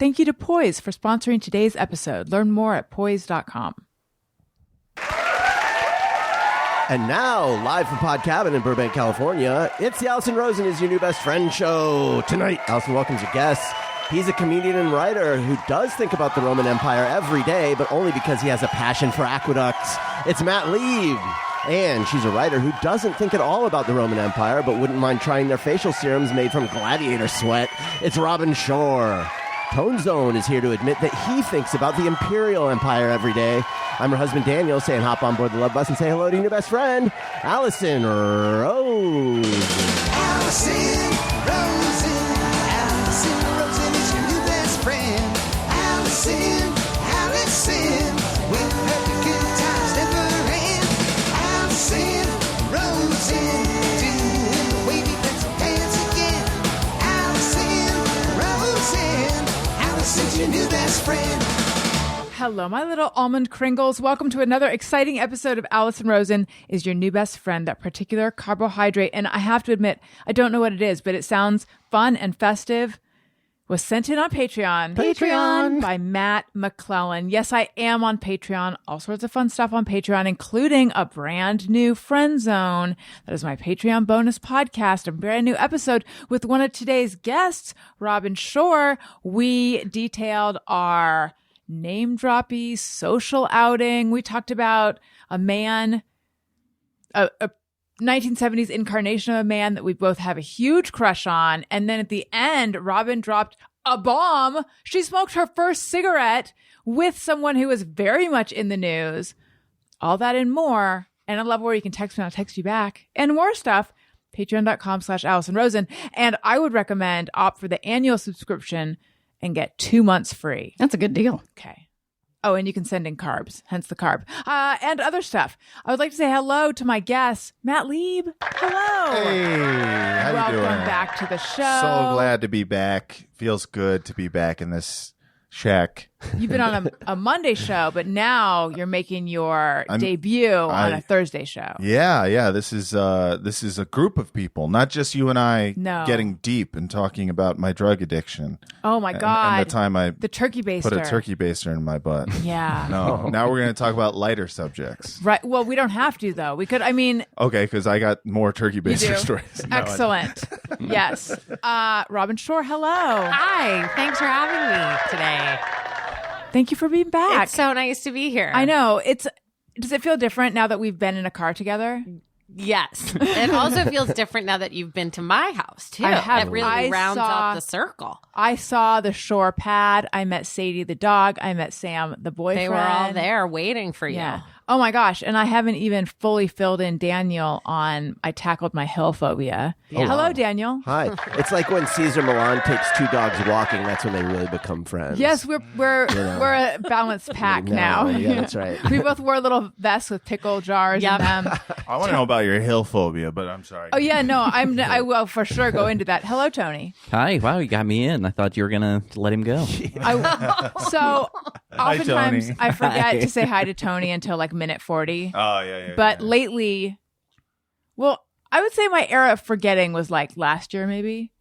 Thank you to Poise for sponsoring today's episode. Learn more at poise.com. And now, live from Pod Cabin in Burbank, California, it's the Allison Rosen is Your New Best Friend show. Tonight, Allison welcomes a guest. He's a comedian and writer who does think about the Roman Empire every day, but only because he has a passion for aqueducts. It's Matt Lieb. And she's a writer who doesn't think at all about the Roman Empire, but wouldn't mind trying their facial serums made from gladiator sweat. It's Robin Shorr. Tone Zone is here to admit that he thinks about the Imperial Empire every day. I'm her husband, Daniel, saying hop on board the Love Bus and say hello to your new best friend, Allison Rosen. Allison Rosen. Allison Rosen is your new best friend. Allison with her good times never end. Allison Rosen, doing the wavy pencil dance again. Allison Rosen, Allison's your new best friend. Hello, my little almond Kringles. Welcome to another exciting episode of Allison Rosen is Your New Best Friend, that particular carbohydrate. And I have to admit, I don't know what it is, but it sounds fun and festive. Was sent in on Patreon. Patreon by Matt McClellan. Yes, I am on Patreon. All sorts of fun stuff on Patreon, including a brand new Friend Zone. That is my Patreon bonus podcast, a brand new episode with one of today's guests, Robin Shorr. We detailed our name-droppy social outing. We talked about a man, a 1970s incarnation of a man that we both have a huge crush on. And then at the end, Robin dropped a bomb. She smoked her first cigarette with someone who was very much in the news. All that and more. And I love where you can text me, I'll text you back. And more stuff. Patreon.com/Allison Rosen. And I would recommend opt for the annual subscription and get 2 months free. That's a good deal. Okay. Oh, and you can send in carbs, hence the carb, and other stuff. I would like to say hello to my guest, Matt Lieb. Hello. Hey, how you doing? Welcome back to the show. So glad to be back. Feels good to be back in this shack. You've been on a Monday show, but now you're making your debut on a Thursday show. Yeah. This is a group of people, not just you and I getting deep and talking about my drug addiction. Oh my God. And the time I the turkey baster. put a turkey baster in my butt. Yeah. No. Now we're going to talk about lighter subjects. Right. Well, we don't have to though. We could. Okay, because I got more turkey baster stories. No, excellent. Yes. Robin Shorr. Hello. Hi. Thanks for having me today. Thank you for being back. It's so nice to be here. I know. Does it feel different now that we've been in a car together? Yes. It also feels different now that you've been to my house, too. I have. It really rounds off the circle. I saw the Shorr pad. I met Sadie the dog. I met Sam the boyfriend. They were all there waiting for you. Yeah. Oh my gosh. And I haven't even fully filled in Daniel on I tackled my hill phobia. Yeah. Hello, Daniel. Hi. It's like when Caesar Milan takes two dogs walking. That's when they really become friends. Yes, we're a balanced pack now. Yeah, that's right. We both wore little vests with pickle jars in them. I want to know about your hill phobia, but I'm sorry. Oh yeah, no, I will for sure go into that. Hello, Tony. Hi. Wow, you got me in. I thought you were going to let him go. So oftentimes Tony. I forget to say hi to Tony until like minute 40. Oh, yeah. But lately, well, I would say my era of forgetting was like last year maybe.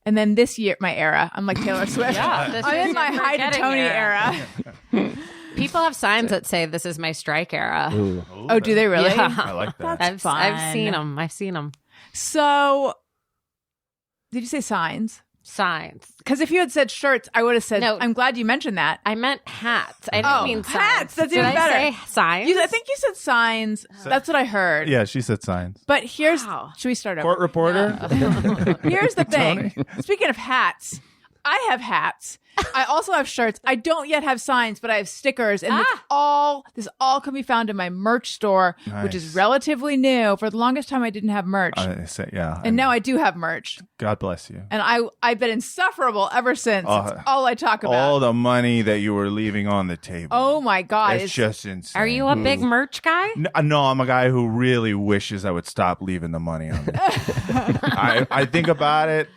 And then this year, my era, I'm like Taylor Swift. Yeah, I'm in my hi to Tony era. People have signs that say this is my strike era. Ooh. Oh, do they really? Yeah. I like that. That's fun. I've seen them. So, did you say signs? Signs. Because if you had said shirts, I would have said, No. I'm glad you mentioned that. I meant hats. I didn't mean signs. hats. That's Did even I better. say signs? I think you said signs. That's what I heard. Yeah, she said signs. But here's, Wow. should we start over? Court reporter? Here's the thing. Speaking of hats, I have hats. I also have shirts. I don't yet have signs, but I have stickers, and this all can be found in my merch store, which is Nice. relatively new. For the longest time, I didn't have merch, and now I do have merch. God bless you. And I've been insufferable ever since. It's all I talk about. All the money that you were leaving on the table. Oh my God! It's just insane. Are you a big merch guy? No, I'm a guy who really wishes I would stop leaving the money on the table. I think about it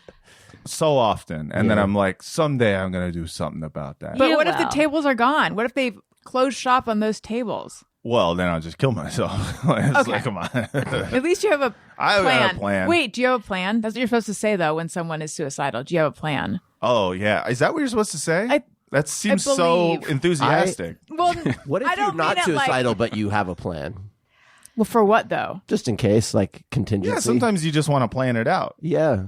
so often, and then I'm like, someday I'm going to do something about that. But You what if the will. tables are gone? What if they've closed shop on those tables? Well, then I'll just kill myself. It's Okay. like, come on. At least you have a I plan. have a plan. Wait, do you have a plan? That's what you're supposed to say, though, when someone is suicidal. Do you have a plan? Oh, yeah. Is that what you're supposed to say? That seems so believe. enthusiastic. Well, What if I you're don't not mean it like- suicidal, but you have a plan? Well, for what though? Just in case, like contingency. Yeah, sometimes you just want to plan it out. Yeah.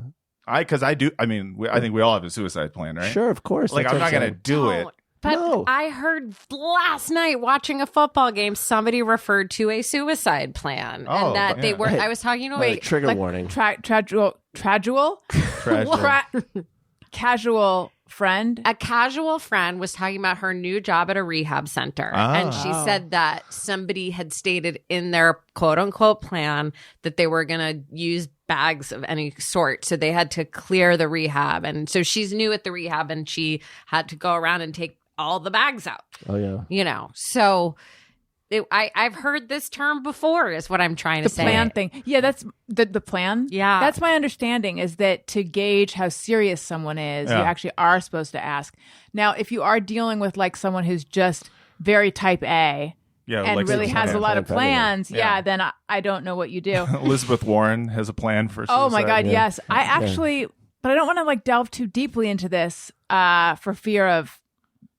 Because I do. I mean, I think we all have a suicide plan, right? Sure, of course. Like, That's I'm what not going to saying. do it. But No. I heard last night watching a football game, somebody referred to a suicide plan, Oh, and that they yeah. were. I was talking to Wait, trigger like warning. Tradual? Casual friend. a casual friend was talking about her new job at a rehab center. And she said that somebody had stated in their quote unquote plan that they were going to use bags of any sort. So they had to clear the rehab. And so she's new at the rehab and she had to go around and take all the bags out, Oh yeah. you know? So I've heard this term before is what I'm trying to The say. plan thing. Yeah, that's the plan. Yeah. That's my understanding is that to gauge how serious someone is, you Yeah. actually are supposed to ask. Now, if you are dealing with like someone who's just very type A Yeah, and like really has a lot of Plan for everything. plans, Yeah. then I don't know what you do. Elizabeth Warren has a plan for suicide. Oh my God, yes. I actually, but I don't want to like delve too deeply into this for fear of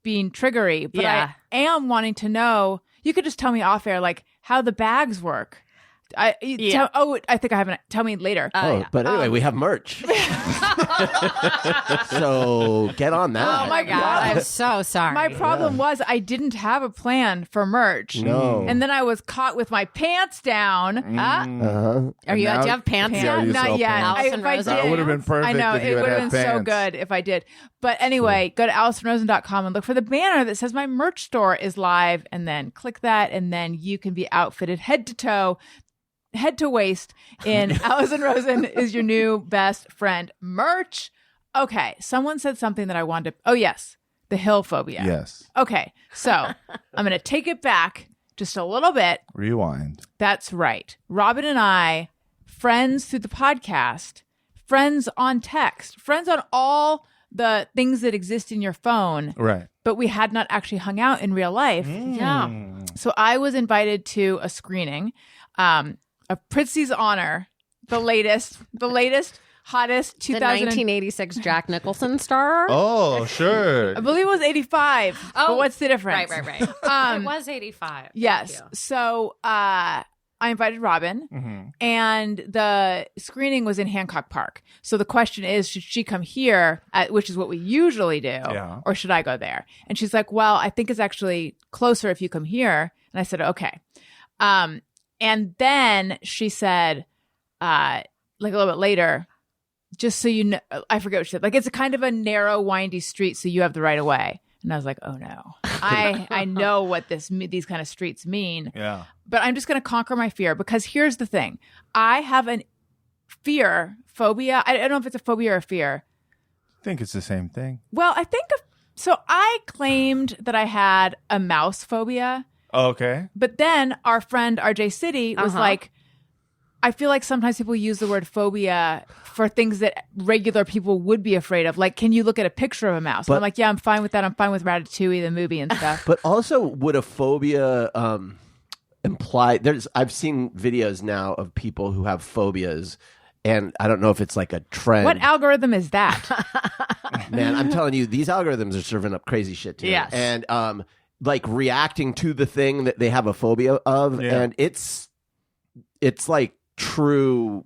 being triggery. But Yeah. I am wanting to know. You could just tell me off air, like how the bags work. I think I haven't. Tell me later. But anyway, we have merch. So get on that. Oh my God. I'm so sorry. My problem was I didn't have a plan for merch. No. And then I was caught with my pants down. Uh-huh. Are you? now- Do you have pants? Yeah, on? you Not sell yet. pants. Allison If I Rosen. did, That would have been perfect I know if you it had would have had been so pants. good if I did. But anyway, go to AllisonRosen.com and look for the banner that says my merch store is live, and then click that, and then you can be outfitted head to waist in Allison Rosen is your new best friend merch. Okay, someone said something that I wanted to. Oh yes, the hill phobia. Yes. Okay, so I'm going to take it back just a little bit. Rewind. That's right. Robin and I, friends through the podcast, friends on text, friends on all the things that exist in your phone, Right. but we had not actually hung out in real life. Yeah. So I was invited to a screening of Pritzi's Honor, the latest, hottest The 2000. 1986 Jack Nicholson star. Oh, sure. I believe it was 85. But what's the difference? Right. It was 85. Yes. Thank you. So I invited Robin, and the screening was in Hancock Park. So the question is, should she come here, which is what we usually do, Yeah. or should I go there? And she's like, well, I think it's actually closer if you come here. And I said, okay. And then she said, like a little bit later, just so you know, I forget what she said. Like, it's a kind of a narrow, windy street, so you have the right of way. And I was like, oh no, I know what these kind of streets mean. Yeah. But I'm just going to conquer my fear, because here's the thing. I have an phobia. I don't know if it's a phobia or a fear. I think it's the same thing. Well, so I claimed that I had a mouse phobia, Okay. but then our friend RJ City was like, I feel like sometimes people use the word phobia for things that regular people would be afraid of. Like, can you look at a picture of a mouse? And I'm like, yeah, I'm fine with that. I'm fine with Ratatouille, the movie and stuff. But also, would a phobia imply? I've seen videos now of people who have phobias, and I don't know if it's like a trend. What algorithm is that? Man, I'm telling you, these algorithms are serving up crazy shit to me. Yes. And like reacting to the thing that they have a phobia of, Yeah. and it's like true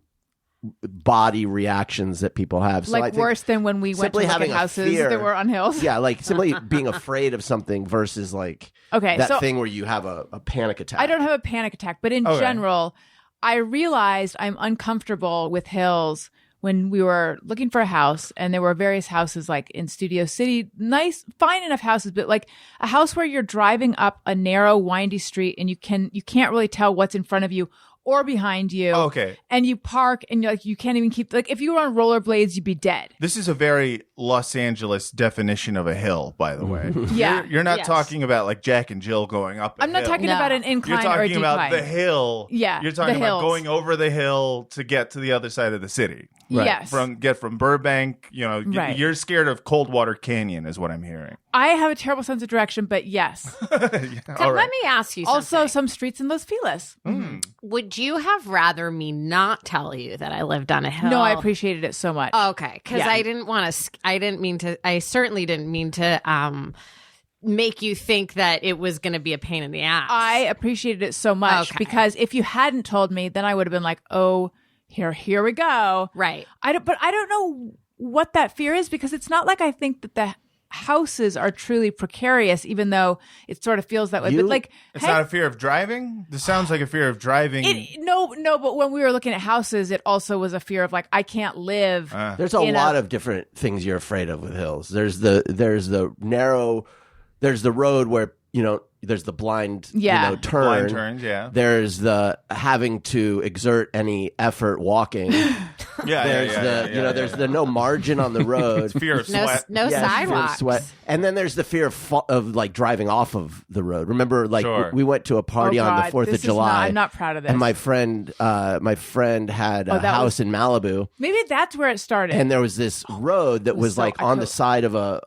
body reactions that people have. So I Like think worse than when we went to simply look at having a houses fear- that were on hills. Yeah, like simply being afraid of something versus like Okay, that so thing where you have a panic attack. I don't have a panic attack, but in Okay. general, I realized I'm uncomfortable with hills when we were looking for a house, and there were various houses like in Studio City, nice, fine enough houses, but like a house where you're driving up a narrow, windy street and you can't really tell what's in front of you or behind you. Okay. And you park and you're like, you can't even keep, like if you were on rollerblades, you'd be dead. This is a very Los Angeles definition of a hill, by the way. Yeah. You're not Yes. talking about like Jack and Jill going up a I'm not hill. talking No. about an You're incline or a talking about decline. the hill. Yeah, You're talking the about hills. going over the hill to get to the other side of the city. Yes. From Burbank, Right. you're scared of Coldwater Canyon is what I'm hearing. I have a terrible sense of direction, but yes. All So right. let me ask you something. Also, some streets in Los Feliz. Would you have rather me not tell you that I lived on a hill? No, I appreciated it so much. Okay, because Yeah. I didn't want to. I certainly didn't mean to make you think that it was going to be a pain in the ass. I appreciated it so much Okay. because if you hadn't told me, then I would have been like, oh, here we go. Right. But I don't know what that fear is because it's not like I think that the houses are truly precarious, even though it sort of feels that way. But like, It's not a fear of driving? This sounds like a fear of driving. no. But when we were looking at houses, it also was a fear of like I can't live. There's a lot of different things you're afraid of with hills. There's the narrow, there's the road where there's the blind turn. Blind turns, yeah. There's the having to exert any effort walking. There's the no margin on the road. Fear of No, sweat. no Yes, fear of sidewalks. sweat. And then there's the fear of like driving off of the road. Remember, like Sure. we went to a party Oh, on the God, 4th this of is July. I'm not proud of this. And my friend had a that house was- in Malibu, Maybe that's where it started. and there was this road that was so like on the iconic. side of a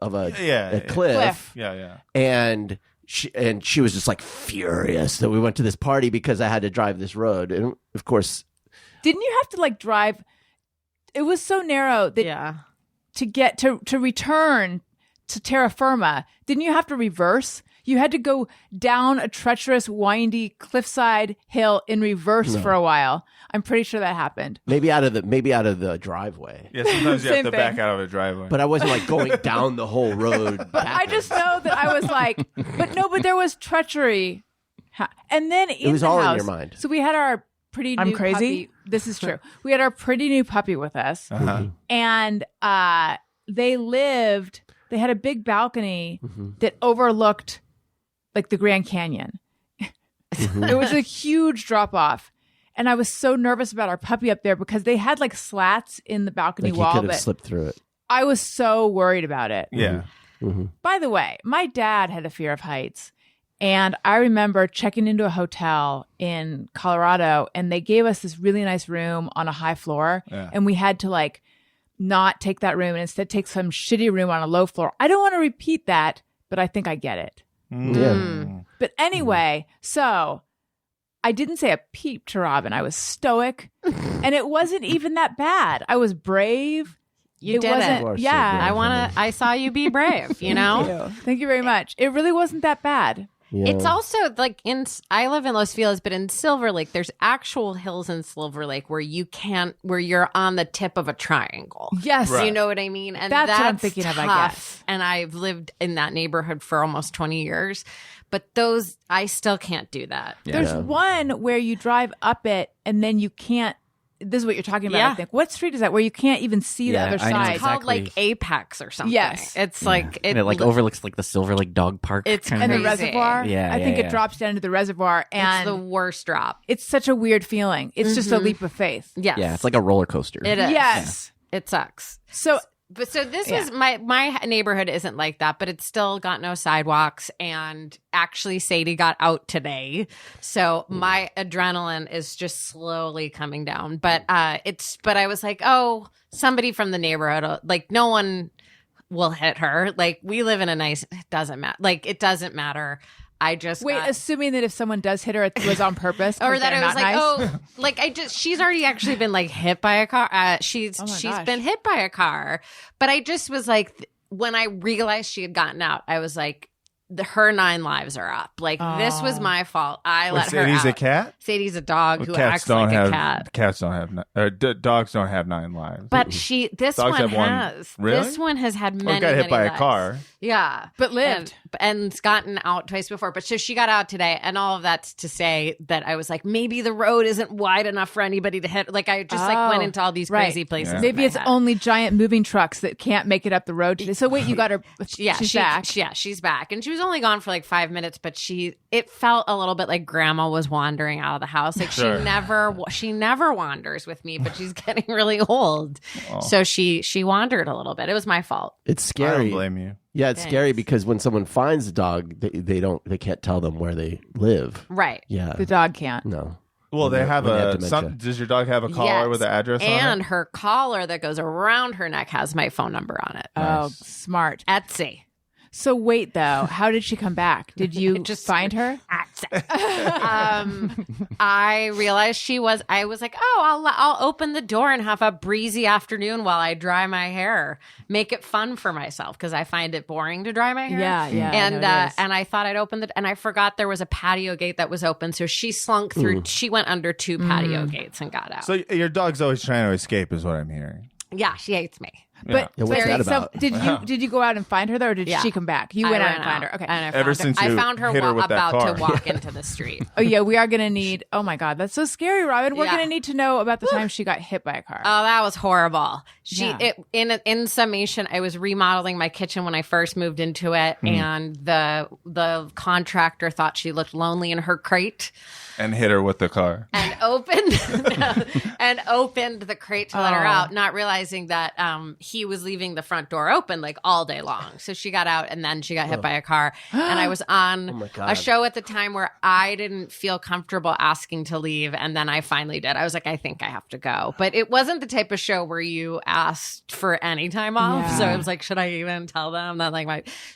cliff. Yeah. And she was just like furious that we went to this party because I had to drive this road. And of course, Didn't you have to like drive? It was so narrow that Yeah. to get to return to terra firma, didn't you have to reverse? You had to go down a treacherous, windy cliffside hill in reverse for a while. I'm pretty sure that happened. maybe out of the driveway. Yeah, sometimes you have Same to thing. back out of a driveway. But I wasn't like going down the whole road. I just know that I was like, but there was treachery. And then in was the all in house, your mind. So we had our pretty new puppy. This is true. We had our pretty new puppy with us. And they had a big balcony that overlooked like the Grand Canyon. It was a huge drop off. And I was so nervous about our puppy up there because they had like slats in the balcony Like you wall. could have But slipped through it. I was so worried about it. yeah. By the way, my dad had a fear of heights. And I remember checking into a hotel in Colorado and they gave us this really nice room on a high floor. Yeah. And we had to like not take that room and instead take some shitty room on a low floor. I don't want to repeat that, but I think I get it. Yeah. But anyway, so I didn't say a peep to Robin. I was stoic and it wasn't even that bad. I was brave. You did wasn't- it. You are so yeah. brave. I saw you be brave, you know? Thank you very much. It really wasn't that bad. Yeah. It's also like I live in Los Feliz, but in Silver Lake, there's actual hills in Silver Lake where you're on the tip of a triangle. Yes. Right. You know what I mean? And That's that's what I'm thinking of, I tough. guess. And I've lived in that neighborhood for almost 20 years, but I still can't do that. There's one where you drive up it and then you can't. This is what you're talking about, Yeah. I think. What street is that where you can't even see the Yeah, other I know side? It's called Exactly. like Apex or something. Yes. It's like And it like overlooks like the Silver Lake Dog Park. It's kind And of the crazy. reservoir? Yeah, I think yeah. it drops down to the reservoir it's and the worst drop. it's such a weird feeling. It's just a leap of faith. Yes. Yeah, it's like a roller coaster. It is. Yes. It sucks. So But so this Yeah. is my neighborhood isn't like that, but it's still got no sidewalks. And actually, Sadie got out today, so my adrenaline is just slowly coming down. But but I was like, oh, somebody from the neighborhood, like no one will hit her. Like we live in a nice. It doesn't matter. Like it doesn't matter. I just wait, got- assuming that if someone does hit her, it was on purpose. or 'cause that they're I was not like, nice? oh, like she's already actually been like hit by a car. She's Oh my she's gosh. been hit by a car, but I just was like, when I realized she had gotten out, I was like, her 9 lives are up. Like this was my fault. I let her Sadie's out. a cat? Sadie's a dog Well, who cats acts don't like have a cat. cats don't have dogs don't have 9 lives. But this Dogs one have one. has. Really? This one has had Or many. got hit many by a lives. car. Yeah, But lived. and gotten out twice before. But so she got out today, and all of that's to say that I was like, maybe the road isn't wide enough for anybody to hit. Like I just like went into all these right. crazy places. Yeah. in Maybe my it's head. only giant moving trucks that can't make it up the road today. So wait, you got her. Yeah, she's back. She's back, and she was only gone for like 5 minutes, but it felt a little bit like Grandma was wandering out of the house. Like Sure. she never wanders with me, but she's getting really old, so she wandered a little bit. It was my fault. It's I don't scary. blame you. Yeah, it's scary because when someone finds a dog, they can't tell them where they live. Right. Yeah. The dog can't. No. Well, they have when they have a. dementia. Does your dog have a collar Yes. with the address and on it? her collar that goes around her neck has my phone number on it. Oh, smart. Etsy. So wait, though, how did she come back? Did you just find her? I realized I was like, oh, I'll open the door and have a breezy afternoon while I dry my hair, make it fun for myself because I find it boring to dry my hair. Yeah. And I thought I'd open and I forgot there was a patio gate that was open, so she slunk through. She went under 2 patio gates and got out. So your dog's always trying to escape, is what I'm hearing. Yeah, she hates me. But Yeah, what's that about? did you go out and find her though, or did she come back? You went out and find her. Okay. And I found her hit her with that about car. to walk into the street. Oh yeah, we are gonna need. Oh my God, that's so scary, Robin. We're Yeah. gonna need to know about the time she got hit by a car. Oh, that was horrible. Yeah. In summation, I was remodeling my kitchen when I first moved into it, and the contractor thought she looked lonely in her crate. And hit her with the car. And opened the crate to let her out, not realizing that he was leaving the front door open like all day long. So she got out and then she got hit by a car. And I was on a show at the time where I didn't feel comfortable asking to leave. And then I finally did. I was like, I think I have to go. But it wasn't the type of show where you asked for any time off. Yeah. So I was like, should I even tell them?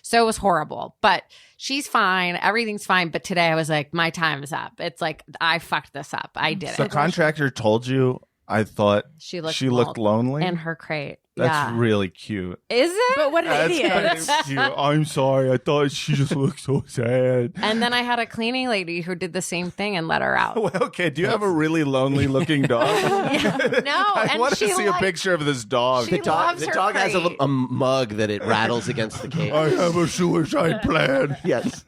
So it was horrible. But she's fine. Everything's fine. But today I was like, my time is up. It's like, I fucked this up. I did The it. contractor told you. I thought She looked lonely. in her crate. That's really cute. Is it? But what an idiot! That's cute. I'm sorry. I thought she just looked so sad. And then I had a cleaning lady who did the same thing and let her out. Well, okay. Do you have a really lonely looking dog? No, I and want to she see a liked- picture of this dog. She The dog, loves the her dog has crate. a mug that it rattles against the cage. I have a suicide plan. Yes.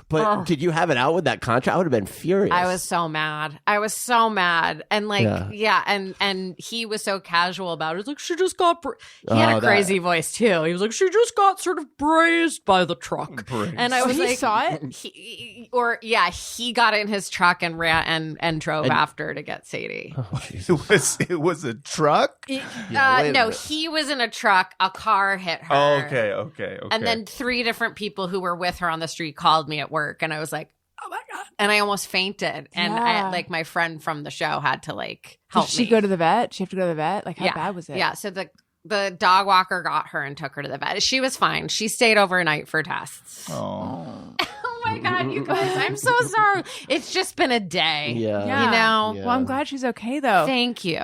But did you have it out with that contract? I would have been furious. I was so mad. And and he was so casual about it. He's like, she just got he had a crazy voice too. He was like, she just got sort of grazed by the truck. And I was he like, saw it? He got in his truck and ran and drove after to get Sadie. It was a truck. wait a No, minute. he was in a truck. A car hit her. Oh, okay. And then 3 different people who were with her on the street called me at work, and I was like, "Oh my God!" And I almost fainted. And Yeah. my friend from the show had to help Did she me. go to the vet? She have to go to the vet? Like, how bad was it? Yeah. So the dog walker got her and took her to the vet. She was fine. She stayed overnight for tests. Oh. Oh my God, you guys! I'm so sorry. It's just been a day. Yeah. You know. Yeah. Well, I'm glad she's okay though. Thank you.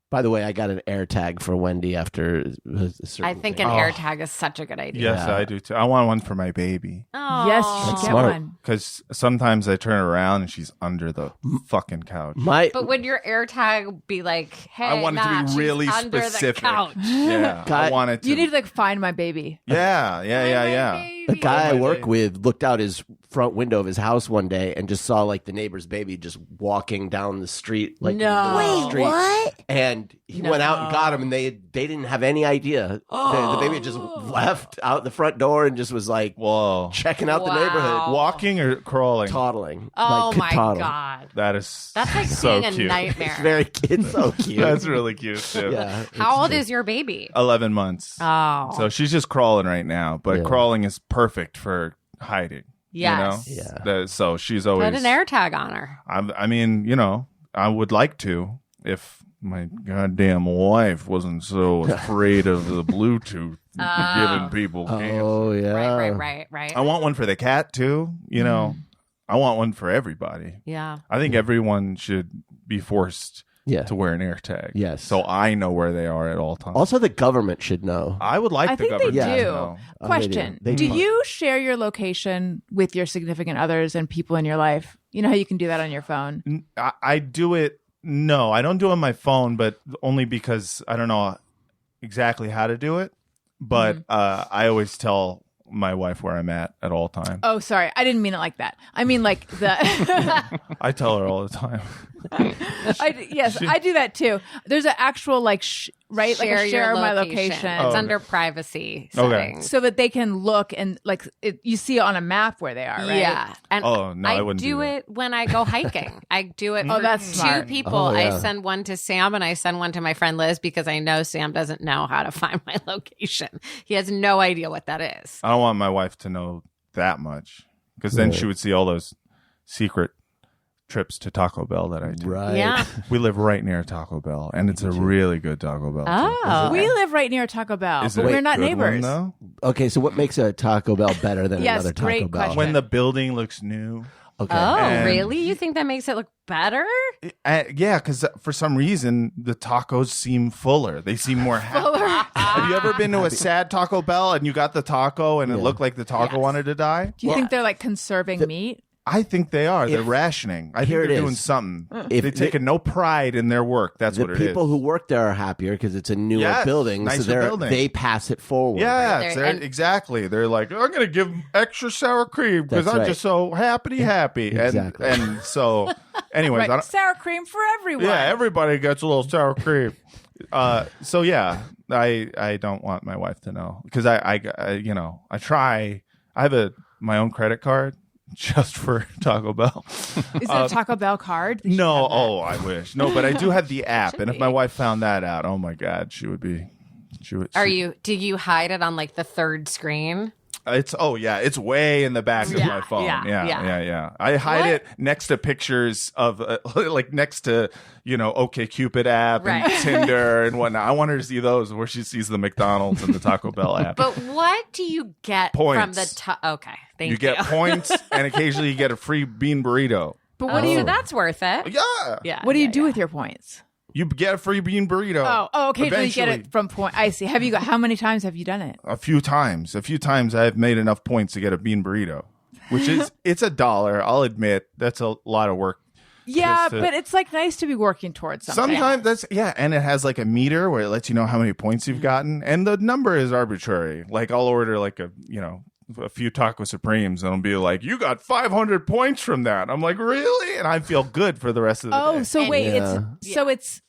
By the way, I got an air tag for Wendy after a certain I think thing. an air tag is such a good idea. Yes, I do too. I want one for my baby. Oh. Yes, you should That's get smart. one. Because sometimes I turn around and she's under the fucking couch. But would your air tag be like, hey, I want it Matt, to be she's really under specific. the couch. Yeah, God, I want it to. You need to find my baby. Yeah. a guy I my work day. with looked out his front window of his house one day and just saw like the neighbor's baby just walking down the street, like No. in the middle of the street. what? And he went out and got him, and they didn't have any idea. The baby just left out the front door and just was like Whoa. checking out the Wow. neighborhood, Walking or crawling? toddling. Oh like, my toddle. God. That's That's so seeing a cute. nightmare. It's very, it's so cute. That's really cute too. yeah. How old is your baby? 11 months. Oh. So she's just crawling right now, but Yeah. crawling is perfect for hiding. Yes. You know? Yeah. So she's always. Put an air tag on her. I mean, I would like to if my goddamn wife wasn't so afraid of the Bluetooth giving people cancer. Oh yeah. Right. I want one for the cat too. I want one for everybody. Yeah. I think everyone should be forced Yeah. to wear an air tag. Yes. So I know where they are at all times. Also, the government should know. I would like I the think they government do. to know. Question: They Do do. you share your location with your significant others and people in your life? You know how you can do that on your phone. I do it. No, I don't do it on my phone, but only because I don't know exactly how to do it. But I always tell my wife where I'm at all times. Oh, sorry, I didn't mean it like that. I mean like the. I tell her all the time. I do that too. There's an actual like like a your share my location. Oh, It's okay. under privacy Okay. settings. So that they can look and like you see it on a map where they are, right? Yeah. And Oh, no, I wouldn't do that. it when I go hiking. I do it Oh, for that's 2 smart. people. Oh, yeah. I send one to Sam and I send one to my friend Liz because I know Sam doesn't know how to find my location. He has no idea what that is. I don't want my wife to know that much because then she would see all those secret trips to Taco Bell that I do. Right. Yeah. We live right near Taco Bell, and it's a really good Taco Bell. too. Oh. We live right near Taco Bell, Is but it a we're not good one, neighbors. though? Okay, so what makes a Taco Bell better than Yes, another Taco great Bell? question. When the building looks new. Okay. Oh, And- really? You think that makes it look better? Yeah, because for some reason the tacos seem fuller. They seem more happy. Have you ever been to a sad Taco Bell and you got the taco and it looked like the taco wanted to die? Do you think they're like conserving meat? I think they are. They're rationing. I think Here they're it doing is. something. If They've taken no pride in their work. That's The what it is. people who work there are happier because it's a newer Yes, building, nicer so building. they pass it forward. Yeah, They're- and- exactly. They're like, I'm going to give them extra sour cream because That's I'm right. just so happy. Exactly. And so, anyways, I Right. don't, Sour cream for everyone. yeah, everybody gets a little sour cream. So yeah, I don't want my wife to know because I try. I have my own credit card just for Taco Bell. Is it a Taco Bell card? No, I wish. No, but I do have the app, and if be. my wife found that out, oh my God, she would. Do you hide it on like the third screen? It's it's way in the back of my phone. Yeah. I hide What? it next to pictures of like next to OkCupid app and Right. Tinder and whatnot. I want her to see those where she sees the McDonald's and the Taco Bell app. But what do you get from Points. the okay, thank You get points, and occasionally you get a free bean burrito. But what do you So that's worth it. Yeah, Yeah. what do you yeah, do yeah. with your points? you get a free bean burrito. Oh, occasionally you get Eventually. it from point. I see. Have you got how many times have you done it? A few times I've made enough points to get a bean burrito, which is it's $1. I'll admit that's a lot of work. Yeah, Just to- but it's like nice to be working towards something. Sometimes and it has like a meter where it lets you know how many points you've gotten, and the number is arbitrary. Like I'll order like a few taco supremes, and I'll be like, "You got 500 points from that." I'm like, "Really?" And I feel good for the rest of the day. Oh, so wait, Yeah. it's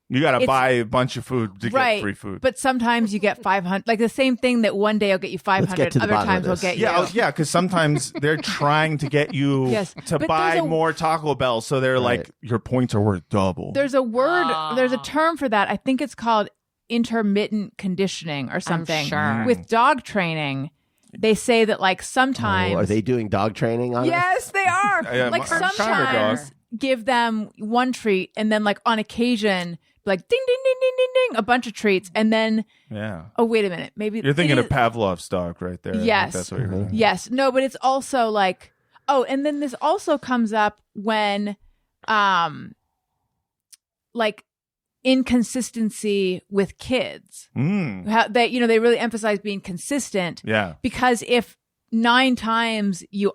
You got to it's- buy a bunch of food to right. get free food. But sometimes you get 500. Like the same thing that one day will get you 500, to the other bottom of times will this. get yeah, you. because sometimes they're trying to get you Yes, to but buy there's a- more Taco Bell, so they're like, "Your points are worth double." There's a word, there's a term for that. I think it's called intermittent conditioning or something. sure. With dog training, they say that like sometimes. Oh, are they doing dog training on Yes, they are. Yeah, like I'm kind of a sometimes dog. give them one treat and then like on occasion like ding ding ding ding ding ding a bunch of treats and then yeah. oh wait a minute maybe You're thinking it of Pavlov's dog right there. I think Yes. that's what you're thinking. Yes. No, but it's also like, oh, and then this also comes up when, like inconsistency with kids. Mm. How they really emphasize being consistent Yeah. because if 9 times you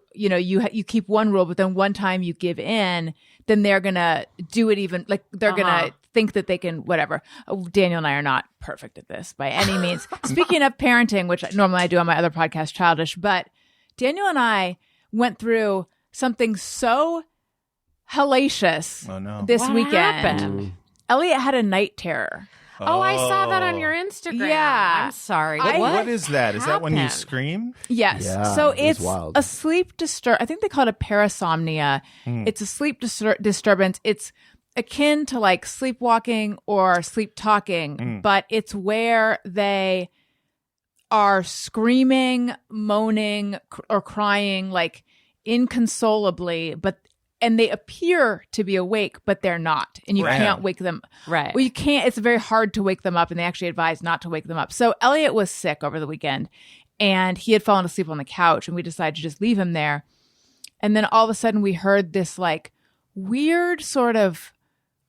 keep one rule, but then one time you give in, then they're gonna do it even like they're gonna think that they can whatever. Daniel and I are not perfect at this by any means. Speaking of parenting, which normally I do on my other podcast, Childish, but Daniel and I went through something so hellacious Oh no. this What weekend. happened? Elliot had a night terror. Oh, I saw that on your Instagram. Yeah. I'm sorry. What is that? Is that when you happened? scream? Yes. Yeah, so it was it's wild. a sleep I think they call it a parasomnia. It's a sleep disturbance. It's akin to like sleepwalking or sleep talking, but it's where they are screaming, moaning, or crying like inconsolably, and they appear to be awake, but they're not. And you Right. can't wake them. Right. Well, you can't. It's very hard to wake them up, and they actually advise not to wake them up. So Elliot was sick over the weekend, and he had fallen asleep on the couch, and we decided to just leave him there. And then all of a sudden, we heard this like weird sort of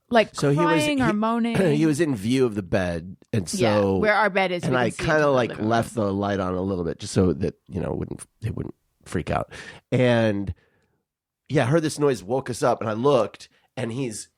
like So crying or moaning. He was in view of the bed, and so where our bed is, and we can I see kind into of the like living room. left the light on a little bit just so that they wouldn't freak out. And yeah, I heard this noise, woke us up, and I looked, and he's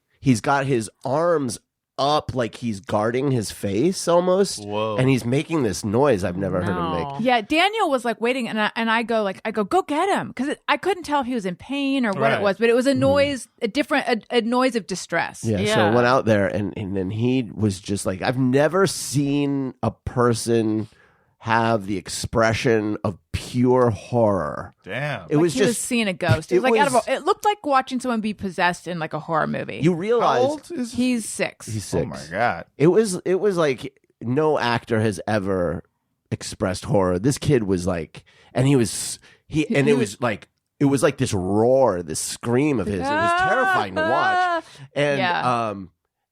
got his arms up like he's guarding his face almost. Whoa. And he's making this noise I've never heard him No. make. Yeah, Daniel was like waiting, and I go go get him because I couldn't tell if he was in pain or what Right. it was, but it was a noise, a noise of distress. Yeah, so Yeah. I went out there, and then he was just like, I've never seen a person have the expression of pure horror. Damn. It was he was just, seeing a ghost. It was it like out of was- it looked like watching someone be possessed in like a horror movie. you How realize old is He's 6. he's 6. Oh my God. It was like no actor has ever expressed horror. This kid was like, and it was like it was like this roar, this scream of his. It was terrifying to watch. And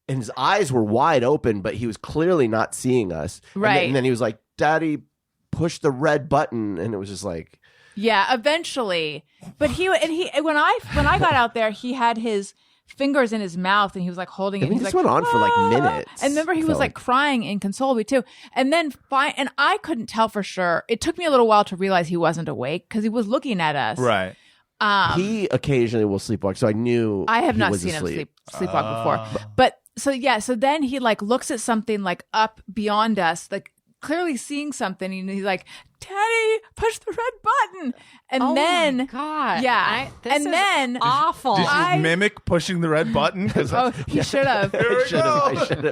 and his eyes were wide open, but he was clearly not seeing us. Right. And then he was like, "Daddy, push the red button," and it was just like. Yeah, eventually. But when I got out there, he had his fingers in his mouth and he was like holding it. I mean, He's this like, went on for like minutes. And remember, he was like crying inconsolably too. And then and I couldn't tell for sure. It took me a little while to realize he wasn't awake because he was looking at us. Right. He occasionally will sleepwalk, so I knew I have he not was seen asleep. him sleepwalk before. But so then he like looks at something like up beyond us, like clearly seeing something, and he's like, "Daddy, push the red button." And then, my God. yeah, This and is then awful. Did you mimic pushing the red button? oh, he should have. I should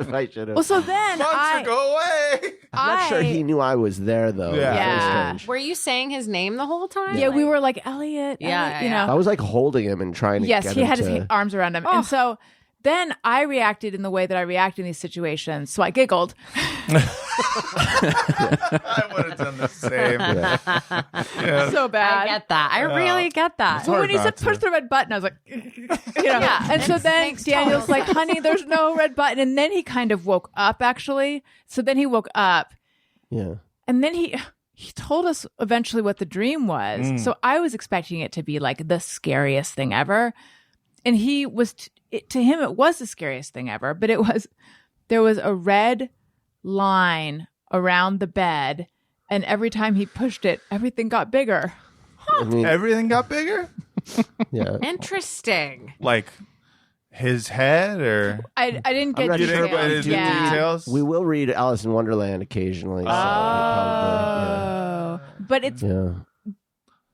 have. Well, so then Monster, go away! I'm not sure he knew I was there, though. Yeah. It was very Yeah. strange. Were you saying his name the whole time? Yeah, we were like Elliot. Yeah, Elliot, yeah. you I know. was like holding him and trying to Yes, get he him had to... his arms around him, and so then I reacted in the way that I react in these situations. So I giggled. I would have done the same. Yeah. So bad. I get that. I really get that. It's Well, hard when he not said to. push the red button, I was like, you know. Yeah, And so it then makes Daniel's total like, honey, there's no red button. And then he kind of woke up, actually. So then he woke up. Yeah. And then he told us eventually what the dream was. So I was expecting it to be like the scariest thing ever. And he was, to him, it was the scariest thing ever. But there was a red line around the bed. And every time he pushed it, everything got bigger. I mean, Everything got bigger? yeah. Interesting. Like his head or I didn't get not you sure didn't details. get any Yeah. details? We will read Alice in Wonderland occasionally. So Oh. But it's yeah.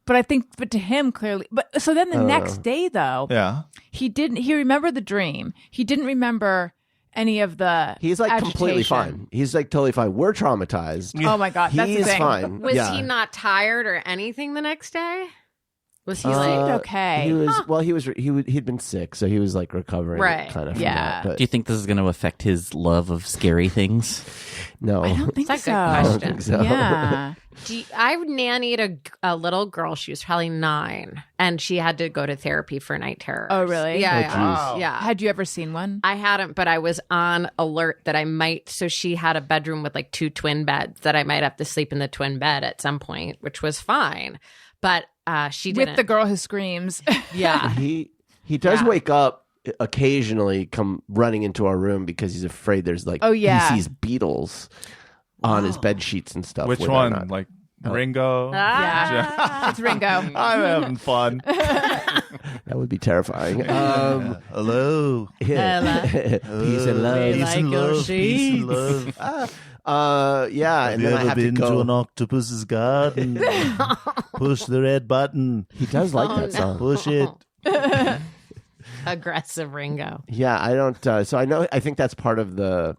but I think but to him clearly so then the next day though Yeah. he remembered the dream. He didn't remember any of the He's like completely agitation. fine. He's like totally fine. We're traumatized. Oh my god, that's the He's thing. fine. Was yeah. he not tired or anything the next day? Was he He like, seemed okay. He was well. He'd been sick, so he was like recovering, Right. kind of. From Yeah. that, but Do you think this is going to affect his love of scary things? no, I don't think That's a so. good I don't question. think so. Yeah. I nannied a little girl. She was probably 9, and she had to go to therapy for night terrors. Oh, really? Yeah, Oh, yeah. geez. Yeah. Had you ever seen one? I hadn't, but I was on alert that I might. So she had a bedroom with like 2 twin beds that I might have to sleep in the twin bed at some point, which was fine. But she didn't. With the girl who screams. Yeah. He does Yeah. wake up occasionally, come running into our room because he's afraid there's like Oh, yeah. he sees beetles on his bed sheets and stuff. Which when they're one? not- Like Ringo? Yeah. It's Ringo. I'm having fun. That would be terrifying. Hello. Yeah. Peace and love. Peace and love. Peace and love. Yeah, and then I have to go. octopus's garden? Push the red button. He does like that song. Push it. Aggressive Ringo. Yeah, I don't. So I think that's part of the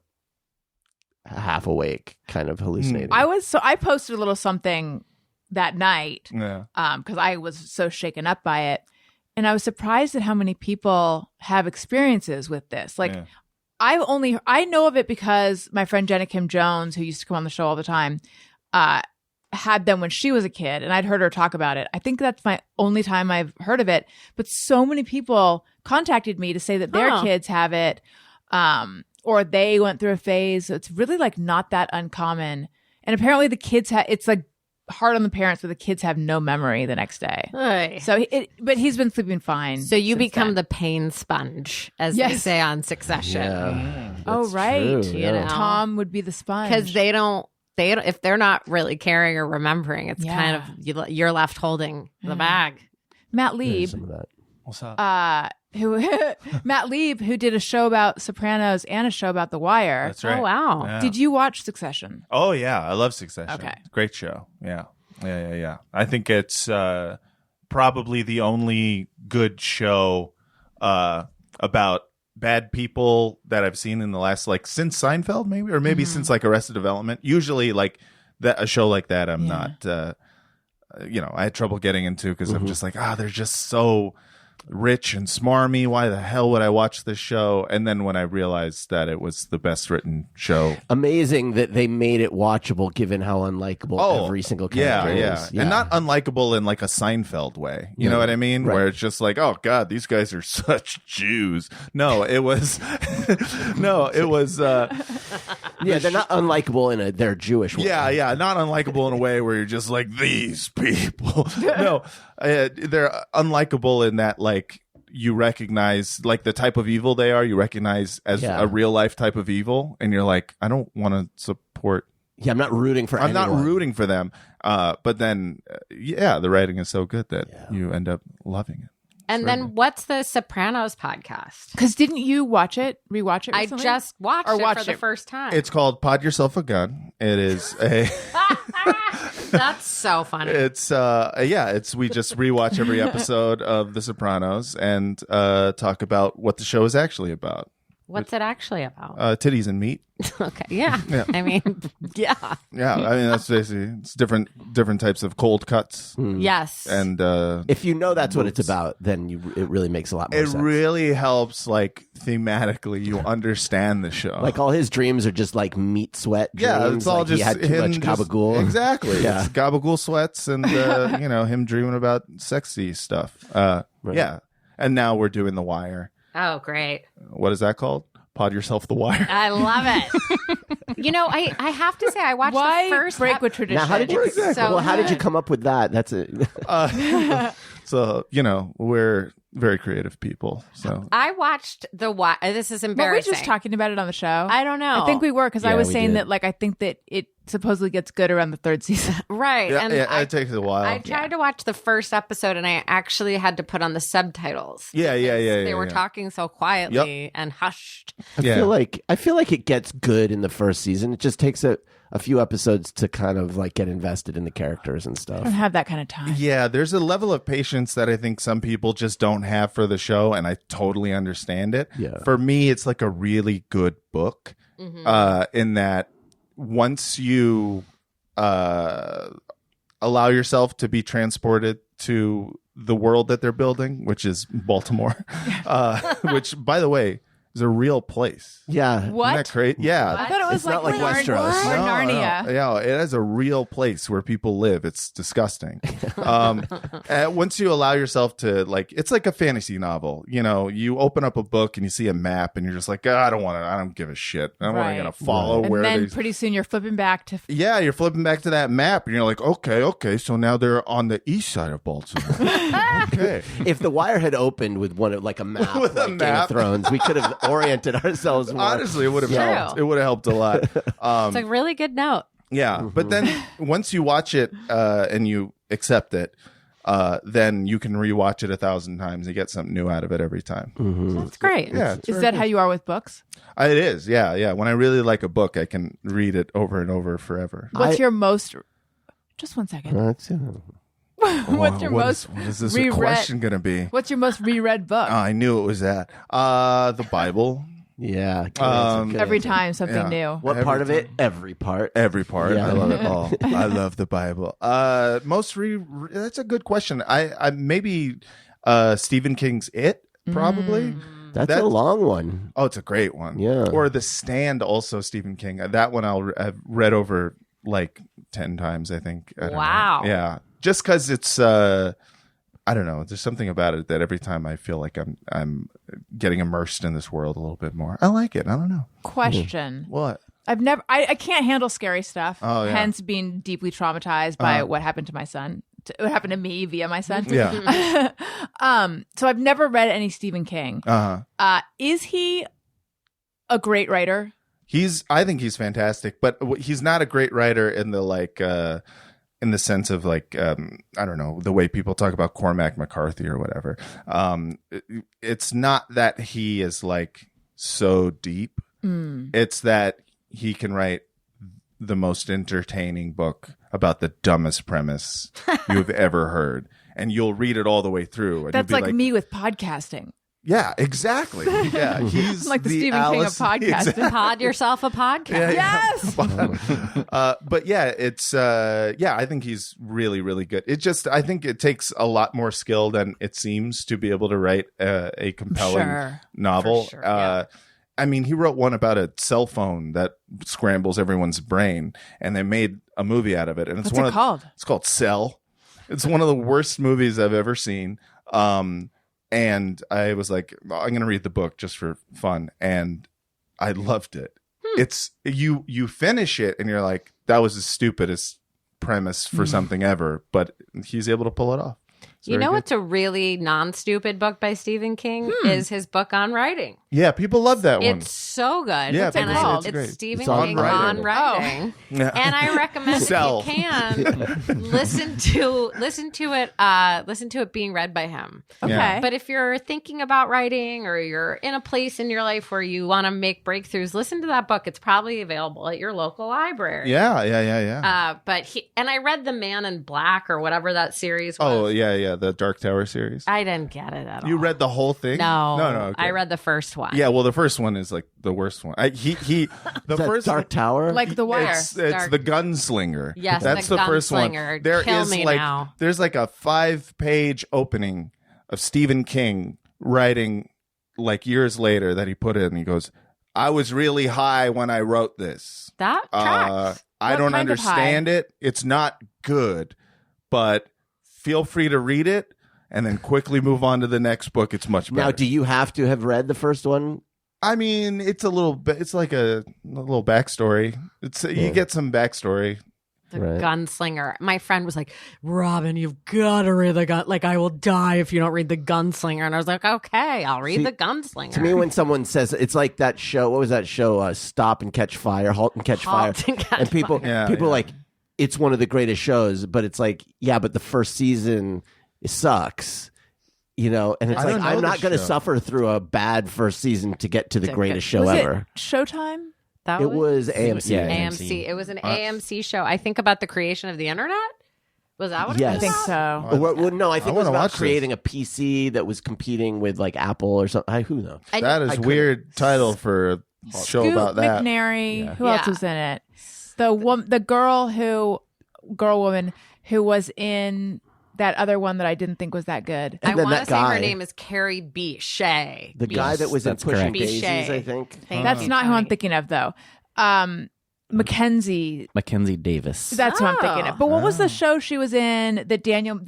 half awake kind of hallucinating. I posted a little something that night Yeah. because I was so shaken up by it. And I was surprised at how many people have experiences with this. Like, Yeah. I know of it because my friend Jenna Kim Jones, who used to come on the show all the time, had them when she was a kid, and I'd heard her talk about it. I think that's my only time I've heard of it. But so many people contacted me to say that their kids have it, or they went through a phase. So it's really like not that uncommon. And apparently the kids it's like hard on the parents, but the kids have no memory the next day. Hey. So, but he's been sleeping fine. So you since become then. the pain sponge, as they Yes. say on Succession. Yeah. Oh, That's right. true, You yeah. know. Tom would be the sponge Because they don't, if they're not really caring or remembering, it's Yeah. kind of, you're left holding the bag. Matt There's Lieb, some of that. What's up? who Matt Lieb, who did a show about Sopranos and a show about The Wire. That's right. Oh, wow. Yeah. Did you watch Succession? Oh yeah, I love Succession. Okay. Great show. Yeah. I think it's probably the only good show about bad people that I've seen in the last since Seinfeld, maybe, or maybe since Arrested Development. Usually, a show like that, I'm not. I had trouble getting into because I'm just like, they're just so rich and smarmy. Why the hell would I watch this show? And then when I realized that it was the best written show. Amazing that they made it watchable given how unlikable every single character is. And not unlikable in like a Seinfeld way. You know what I mean? Right. Where it's just like, oh God, these guys are such Jews. No, it was yeah, they're not unlikable in they're Jewish way. Yeah, not unlikable in a way where you're just like, these people. No, they're unlikable in that, like, you recognize, like, the type of evil they are, you recognize as a real life type of evil, and you're like, I don't want to support. Yeah, I'm not rooting for anyone. I'm not rooting for them. But then, the writing is so good that you end up loving it. And then what's the Sopranos podcast? Because didn't you rewatch it recently? I just watched it for the first time. It's called Pod Yourself a Gun. It is a... That's so funny. It's we just rewatch every episode of The Sopranos and talk about what the show is actually about. What's it actually about? Titties and meat. Okay, yeah. I mean, yeah. Yeah, I mean, that's basically, it's different types of cold cuts. Yes. And if you know that's what it's about, then it really makes a lot more sense. It really helps, like, thematically, you understand the show. Like, all his dreams are just like meat sweat dreams. Yeah, it's all like just he had too much gabagool. Exactly. Yeah. It's gabagool sweats and him dreaming about sexy stuff. Right. Yeah. And now we're doing The Wire. Oh, great. What is that called? Pod Yourself The Wire. I love it. I have to say, I watched the first break with tradition? Now, how did you come up with that? That's it. So, we're very creative people. So I watched The Wire. This is Were embarrassing. we just talking about it on the show? I don't know. I think we were, because I was we saying did. that, like, I think that it supposedly gets good around the third season. Right. yeah, and it takes a while. I tried to watch the first episode, and I actually had to put on the subtitles. Yeah. They were talking so quietly and hushed. I feel like it gets good in the first season. It just takes a few episodes to kind of like get invested in the characters and I stuff. don't have that kind of time. Yeah, there's a level of patience that I think some people just don't have for the show, and I totally understand it. Yeah. For me, it's like a really good book in that once you allow yourself to be transported to the world that they're building, which is Baltimore, which, by the way, is a real place. Yeah. What? Isn't that great? Yeah. I thought it was It's not like Westeros. Or Narnia. No. Yeah, it is a real place where people live. It's disgusting. Once you allow yourself to, like, it's like a fantasy novel. You open up a book and you see a map and you're just like, I don't give a shit. I'm not going to follow And where then these... pretty soon you're flipping back to... Yeah, you're flipping back to that map and you're like, okay, so now they're on the east side of Baltimore. Okay. If The Wire had opened with like a map, With a like Game map. of Thrones, we could have oriented ourselves more. Honestly, it would have helped. It would have helped a lot. It's a really good note. Yeah, but then once you watch it and you accept it, then you can rewatch it 1,000 times and get something new out of it every time. That's great. Yeah, Is that how you are with books? it is? Yeah. When I really like a book, I can read it over and over forever. What's your most... Just one second. What's your What most is this reread... question going to be? What's your most reread book? I knew it was that. The Bible. Yeah. Every time something Yeah. new. What part of it? Every part. Every part. Yeah. I love it all. I love the Bible. That's a good question. I maybe Stephen King's It, probably. That's a long one. Oh, it's a great one. Yeah. Or The Stand, also Stephen King. That one I've read over like 10 times, I think. I don't Wow. know. Yeah. Just because it's I don't know. There's something about it that every time I feel like I'm getting immersed in this world a little bit more. I like it. I don't know. Question. What? I can't handle scary stuff. Oh, yeah. Hence being deeply traumatized by what happened to my son. What happened to me via my son. Yeah. So I've never read any Stephen King. Is he a great writer? I think he's fantastic, but he's not a great writer in the in the sense of I don't know, the way people talk about Cormac McCarthy or whatever. It's not that he is like so deep. It's that he can write the most entertaining book about the dumbest premise you've ever heard. And you'll read it all the way through. And That's you'll be like me with podcasting. Yeah, exactly. Yeah, he's Like the the Stephen King of Alice- podcasting. Exactly. Pod yourself a podcast. Yes. But yeah, it's I think he's really, really good. I think it takes a lot more skill than it seems to be able to write a compelling Sure. novel. For sure, yeah. I mean, he wrote one about a cell phone that scrambles everyone's brain, and they made a movie out of it. And it's What's it called? It's called Cell. It's one of the worst movies I've ever seen. And I was like, I'm going to read the book just for fun, and I loved it. It's you finish it, and you're like, that was the stupidest premise for something ever, but he's able to pull it off. It's You very know good. what's a really non-stupid book by Stephen King is his book on writing. Yeah, people love that one. It's so good. Yeah, and people say it's it's great. Stephen It's on King writing. on writing. Yeah. And I recommend Sell. if you can listen to it being read by him. Okay. Yeah. But if you're thinking about writing or you're in a place in your life where you want to make breakthroughs, listen to that book. It's probably available at your local library. Yeah. And I read The Man in Black or whatever that series was. Oh, yeah, the Dark Tower series. I didn't get it at all. You read the whole thing? No. No. Okay. I read the first one. Yeah, well, the first one is like the worst one. The Is that first Dark Tower? Like The Wire. It's Dark- the Gunslinger. Yes, that's the the first one. Gunslinger. There Kill is me like now. there's like a 5-page opening of Stephen King writing like years later that he put in. He goes, "I was really high when I wrote this. That tracks. I What don't kind of understand it. It's not good, but feel free to read it." And then quickly move on to the next book. It's much better. Now, do you have to have read the first one? I mean, it's a little bit. It's like a little backstory. You get some backstory. The Right. Gunslinger. My friend was like, "Robin, you've got to read the gun. Like, I will die if you don't read the Gunslinger." And I was like, "Okay, I'll read See, the Gunslinger." To me, when someone says it's like that show, what was that show? Stop and Catch Fire, Halt and Catch Halt Fire, and Catch people, Fire. people Yeah. like it's one of the greatest shows, but it's like, yeah, but the first season sucks. You know, and it's I like don't know I'm not the going to show. suffer through a bad first season to get to the To greatest get- show Was ever. it Showtime? That It was AMC. Yeah. AMC. It was an AMC show. I think about the creation of the internet. Was that what it Yes. I was think about? so. Well, no, I think it was wanna about watch this. creating a PC that was competing with like Apple or something. Who knows? That is weird title for a show Scoot about that. McNairy. Who else Yeah. was in it? The girl woman who was in that other one that I didn't think was that good. I And then want to that say her guy- name is Carrie B. Shea. The guy that was in that's Pushing correct. Daisies, Bichet. I think. Thank That's you, not who I'm Tony. thinking of, though. Mackenzie. Mackenzie Davis. That's who I'm thinking of. But what was the show she was in that Daniel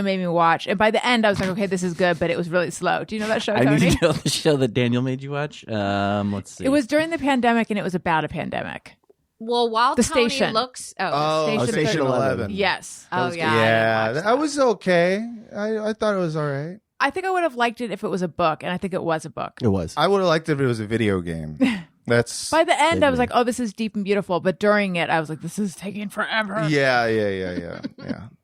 made me watch? And by the end, I was like, okay, this is good, but it was really slow. Do you know that show, I Tony? need to know the show that Daniel made you watch. Let's see. It was during the pandemic, and it was about a pandemic. Well, while The Tony Station. looks, Station Station 11. Yes. oh yeah, Yeah, that was okay. I thought it was all right. I think I would have liked it if it was a book, and I think it was a book. It was. I would have liked it if it was a video game. That's By the end, I was like, oh, this is deep and beautiful. But during it, I was like, this is taking forever. yeah.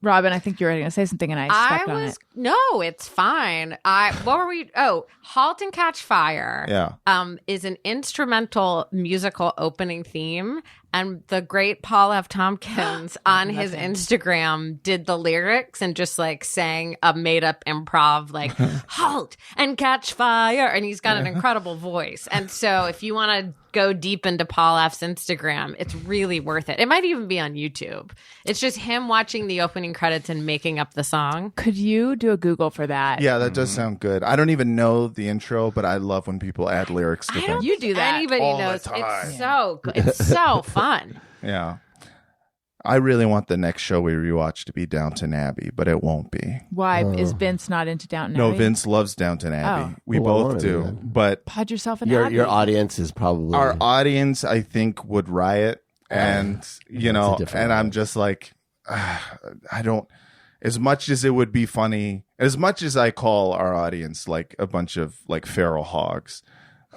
Robin, I think you were going to say something, and I stepped on it. No, it's fine. What were we? Oh, Halt and Catch Fire. Yeah. Is an instrumental musical opening theme, and the great Paul F. Tompkins on his Instagram did the lyrics and just like sang a made up improv like "Halt and Catch Fire," and he's got an incredible voice. And so, if you want to go deep into Paul F's Instagram, it's really worth it. It might even be on YouTube. It's just him watching the opening credits and making up the song. Could you do a Google for that? Yeah, that does sound good. I don't even know the intro, but I love when people add lyrics to things. You do that. Anybody all the knows time. it's so good. It's so fun. Yeah. I really want the next show we rewatch to be Downton Abbey, but it won't be. Why is Vince not into Downton No, Abbey? Vince loves Downton Abbey. Oh. We Well, I both wanna do. do that. But Pod yourself an Your Abbey. audience is probably our audience, I think, would riot. And, you know, different and I'm audience. just like, I don't, as much as it would be funny, as much as I call our audience like a bunch of like feral hogs,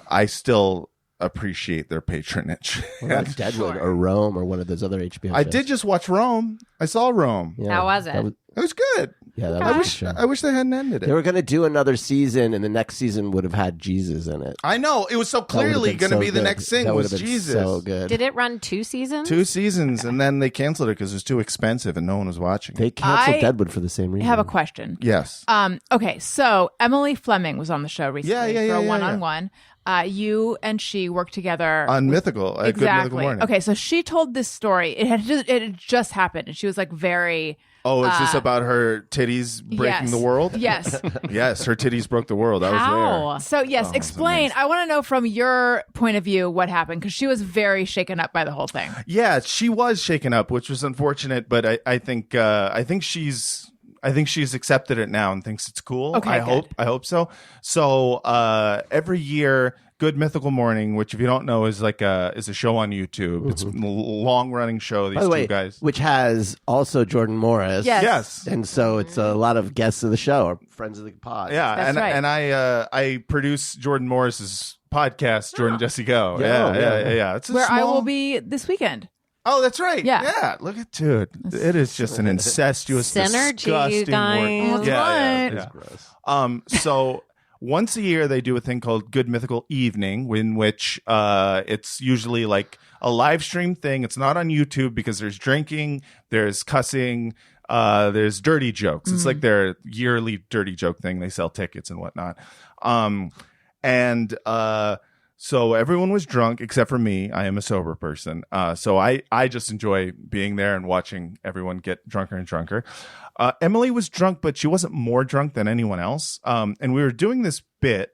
I still appreciate their patronage. like Deadwood or Rome or one of those other HBO shows. I did just watch Rome. I saw Rome. Yeah, How was it? It was good. Yeah, that I was a wish show. I wish they hadn't ended it. They were going to do another season, and the next season would have had Jesus in it. I know it was so That would have clearly been going to so be the good. next thing That would was have been Jesus. so good. Did it run 2 seasons? 2 seasons, and then they canceled it because it was too expensive and no one was watching. They canceled I Deadwood for the same reason. I have a question. Yes. Okay, so Emily Fleming was on the show recently Yeah, for a yeah. one-on-one. You and she worked together On Mythical, Good Mythical Morning. Okay, so she told this story. It had just happened, and she was like very. Oh, it's just about her titties breaking Yes. the world? Yes. Yes, her titties broke the world. I was How? So yes, explain. I want to know from your point of view what happened because she was very shaken up by the whole thing. there. Yeah, she was shaken up, which was unfortunate, but I think she's accepted it now and thinks it's cool. Okay, good. I hope so. So every year, Good Mythical Morning, which if you don't know is a show on YouTube. It's a long running show. These By the way, two guys. which has also Jordan Morris. Yes. Yes. And so it's a lot of guests of the show or friends of the pod. Yeah, That's right. and I produce Jordan Morris's podcast, Jordan Jesse Go. Yeah, Yeah. It's a Where I small- will be this weekend. Oh, that's right. Yeah. Yeah. Look at dude. It is just an incestuous, Synergy, you disgusting guys. word. That's Yeah. right. So once a year they do a thing called Good Mythical Evening, in which it's usually like a live stream thing. It's not on YouTube because there's drinking, there's cussing, there's dirty jokes. It's like their yearly dirty joke thing. They sell tickets and whatnot. So everyone was drunk except for me. I am a sober person. So I just enjoy being there and watching everyone get drunker and drunker. Emily was drunk, but she wasn't more drunk than anyone else. And we were doing this bit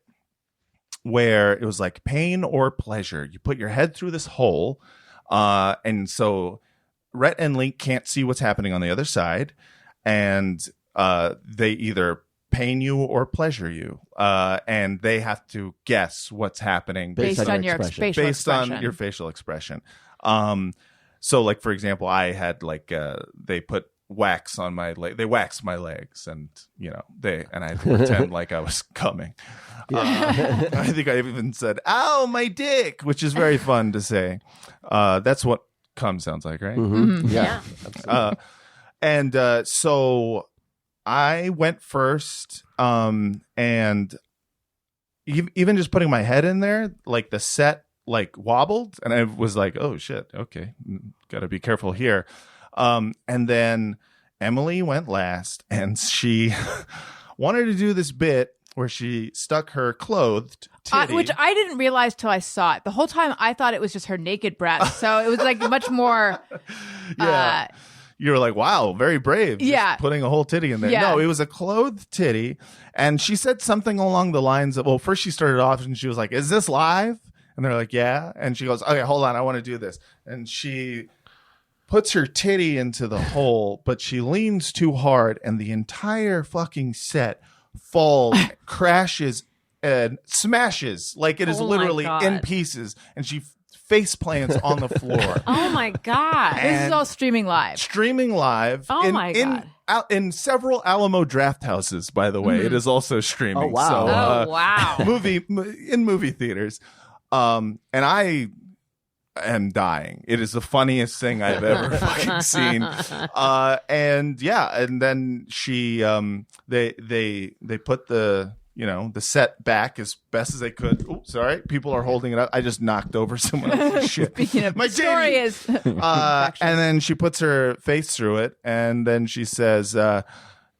where it was like pain or pleasure. You put your head through this hole. And so Rhett and Link can't see what's happening on the other side. And they either pain you or pleasure you. And they have to guess what's happening Based on your expression. facial based expression. on your facial expression. So like, for example, I had like, they put wax on my leg. They waxed my legs and, I had to pretend like I was coming. I think I even said, ow, my dick, which is very fun to say. That's what cum sounds like, right? Yeah. So I went first, and even just putting my head in there, like the set like wobbled, and I was like, "Oh shit, okay, got to be careful here." And then Emily went last, and she wanted to do this bit where she stuck her clothed titty. Which I didn't realize till I saw it. The whole time I thought it was just her naked breast. So it was like much more. Yeah. You were like, wow, very brave. Just Yeah. putting a whole titty in there. Yeah. No, it was a clothed titty. And she said something along the lines of, well, first she started off and she was like, is this live? And they're like, yeah. And she goes, okay, hold on. I want to do this. And she puts her titty into the hole, but she leans too hard and the entire fucking set falls, crashes, and smashes. Like it is Oh my literally God. in pieces. And she face plants on the floor. Oh my God. This is And- all streaming live. Streaming live Oh my God. in several Alamo draft houses, by the way. It is also streaming. Oh, wow. So, Oh, wow. in movie theaters. And I am dying. It is the funniest thing I've ever fucking seen. And then she they put the the set back as best as they could. Oh, sorry, people are holding it up. I just knocked over someone else's shit. Speaking of My story titty. is And then she puts her face through it, and then she says,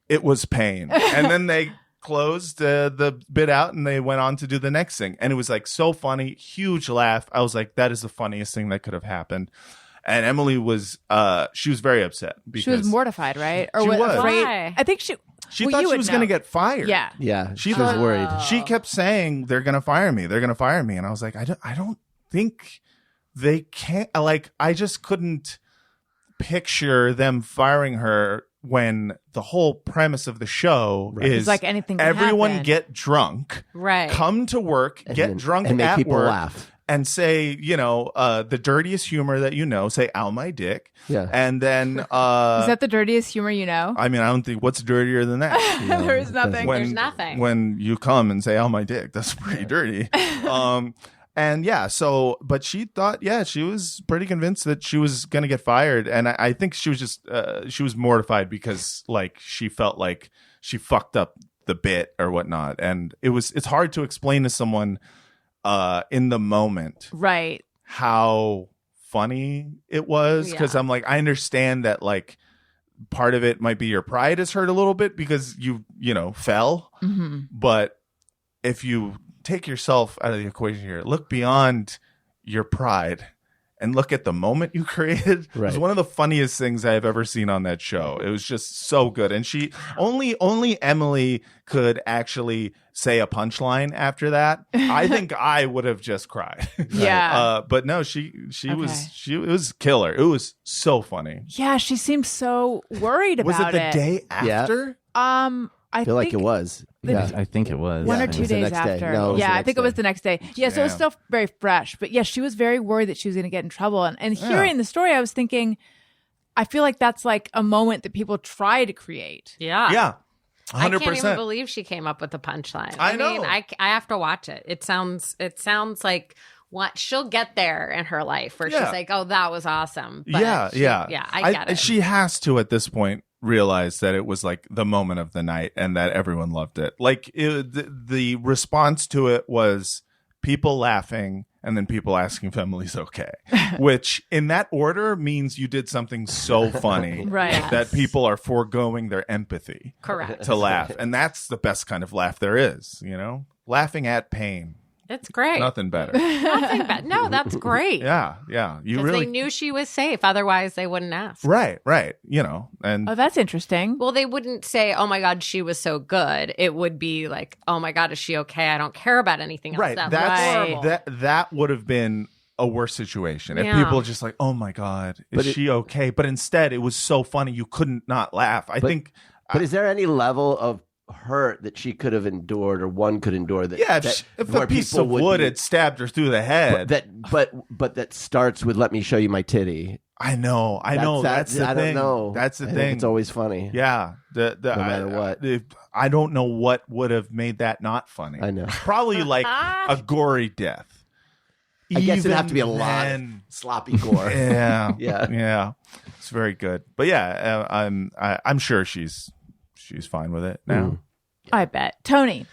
"It was pain." And then they closed the bit out, and they went on to do the next thing. And it was like so funny, huge laugh. I was like, "That is the funniest thing that could have happened." And Emily was, she was very upset because she was mortified, right? Or She was. afraid. Why? I think she. she well, thought you she would was know. going to get fired. Yeah. Yeah. She She was thought- worried. She kept saying, "They're going to fire me. They're going to fire me." And I was like, I don't think they can't. Like, I just couldn't picture them firing her when the whole premise of the show is It's like anything can everyone happen. get drunk, Right. come to work, get then- drunk and make at people work, laugh. and say, the dirtiest humor that say, "Ow, my dick." Yeah. And then, Is that the dirtiest humor you know? I mean, I don't think what's dirtier than that. There is nothing. when, There's nothing. when you come and say, "Oh, my dick," that's pretty dirty. And but she thought, she was pretty convinced that she was going to get fired. And I think she was just, she was mortified because like she felt like she fucked up the bit or whatnot. And it's hard to explain to someone in the moment. Right. How funny it was. Because I'm like, I understand that like part of it might be your pride is hurt a little bit because you fell. Mm-hmm. But if you take yourself out of the equation here, look beyond your pride and look at the moment you created. Right. It was one of the funniest things I've ever seen on that show. It was just so good. And she only Emily could actually say a punchline after that. I think I would have just cried. Yeah. But no, she was killer. It was so funny. Yeah, she seemed so worried about it. Was it the day after? Yeah. I feel like it was. I think it was. 1 or 2 days after. No, I think it was the next day. Yeah, so it was still very fresh. But yeah, she was very worried that she was going to get in trouble. And hearing the story, I was thinking, I feel like that's like a moment that people try to create. Yeah. Yeah. 100%. I can't even believe she came up with the punchline. I know. mean, I have to watch it. It sounds like what she'll get there in her life where she's like, oh, that was awesome. But I get it. She has to at this point realize that it was like the moment of the night and that everyone loved it. Like the response to it was people laughing and then people asking if Emily's okay, which in that order means you did something so funny that people are foregoing their empathy to laugh. And that's the best kind of laugh there is, laughing at pain. It's great. Nothing better. Nothing better. No, that's great. Yeah. They knew she was safe. Otherwise, they wouldn't ask. Right. And that's interesting. Well, they wouldn't say, "Oh my God, she was so good." It would be like, "Oh my God, is she okay? I don't care about anything else." Right. That would have been a worse situation if people are just like, "Oh my God, is she okay?" But instead, it was so funny you couldn't not laugh. But is there any level of hurt that she could have endured or one could endure that if a piece of wood had stabbed her through the head but that starts with let me show you my titty. I know that's the thing. I don't know, that's the thing. It's always funny. No matter what. I don't know what would have made that not funny. I know. Probably like a gory death. I guess it'd have to be a lot of sloppy gore. Yeah It's very good. But I'm sure she's fine with it now. I bet. Tony,